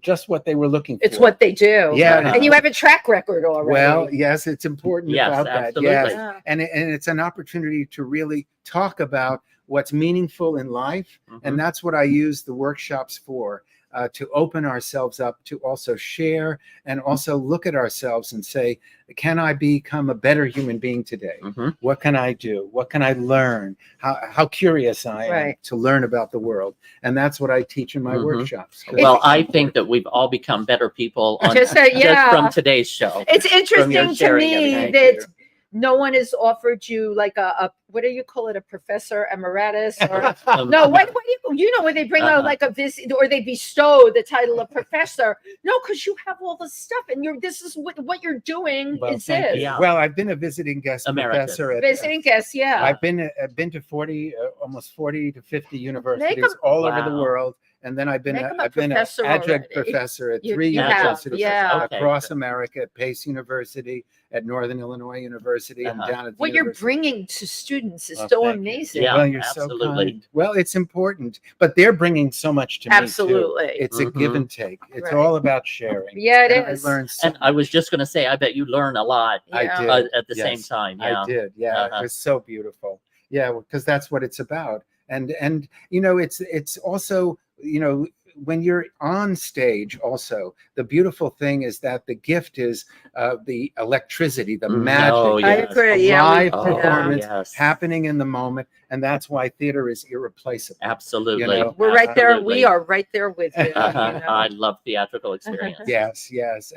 C: just what they were looking for.
A: It's what they do.
C: Yeah.
A: And you have a track record already.
C: Well, yes, it's important about
B: absolutely.
C: that. Yes.
A: Yeah.
C: And it's an opportunity to really talk about what's meaningful in life. And that's what I use the workshops for, to open ourselves up, to also share and also look at ourselves and say, can I become a better human being today? What can I do? What can I learn? How curious I am to learn about the world. And that's what I teach in my workshops.
B: Well, I think that we've all become better people just from today's show.
A: It's interesting to me
C: Thank
A: that
C: you.
A: no one has offered you like a what do you call it, a professor emeritus or no, what do you know when they bring out like a visit or they bestow the title of professor? No, because you have all the stuff and this is what you're doing. Is this?
B: Yeah.
C: Well, I've been a visiting guest professor at
A: Visiting guest, yeah.
C: I've been to 40, almost 40 to 50 universities all over the world. And then I've been an adjunct professor at 3 universities across America, at Pace University, at Northern Illinois University, and down at the
A: what you're bringing to students is so amazing.
B: Yeah,
C: well, you're so kind. Well, it's important, but they're bringing so much to me too. It's a give and take. It's all about sharing.
A: Yeah, it is.
C: I learned
B: and I was just going to say, I bet you learn a lot.
C: I did
B: at the same time.
C: I did. Yeah, it was so beautiful. Yeah, because that's what it's about. And you know, it's also, you know, when you're on stage also, the beautiful thing is that the gift is the electricity, the magic.
A: I agree.
C: Live performance happening in the moment. And that's why theater is irreplaceable.
B: Absolutely.
C: You know?
A: We're right there. We are right there with you.
B: I love theatrical experience.
C: Yes.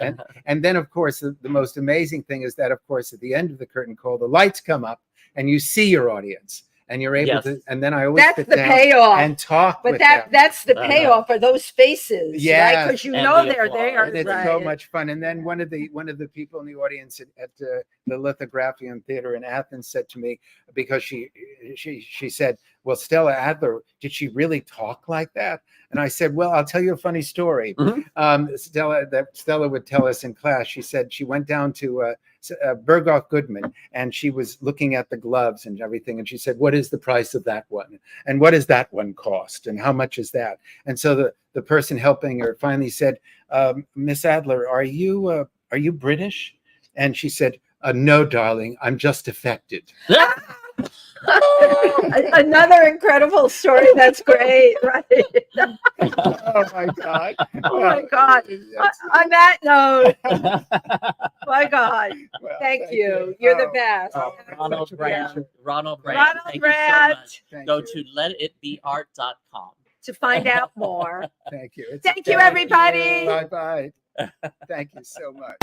C: And then, of course, the most amazing thing is that, of course, at the end of the curtain call, the lights come up and you see your audience. And you're able to, and then I always sit down
A: payoff
C: and talk with
A: them. That's the payoff for those faces,
C: right?
A: Because you know they're there.
C: And it's so much fun. And then one of the people in the audience at the Lithographium Theater in Athens said to me, because she said, well, Stella Adler, did she really talk like that? And I said, well, I'll tell you a funny story. Stella would tell us in class. She said she went down to Berghoff Goodman and she was looking at the gloves and everything. And she said, what is the price of that one? And what does that one cost? And how much is that? And so the person helping her finally said, Miss Adler, are you British? And she said, no, darling, I'm just affected.
A: Another incredible story. That's great, right?
C: Oh my God!
A: Oh my God! On that note, my God!
C: Well,
A: thank you. You're the best.
B: Ronald Rand.
A: Thank you so much.
B: Go to letitbeart.com
A: to find out more.
C: Thank you.
A: Thank you, everybody.
C: Bye bye. Thank you so much.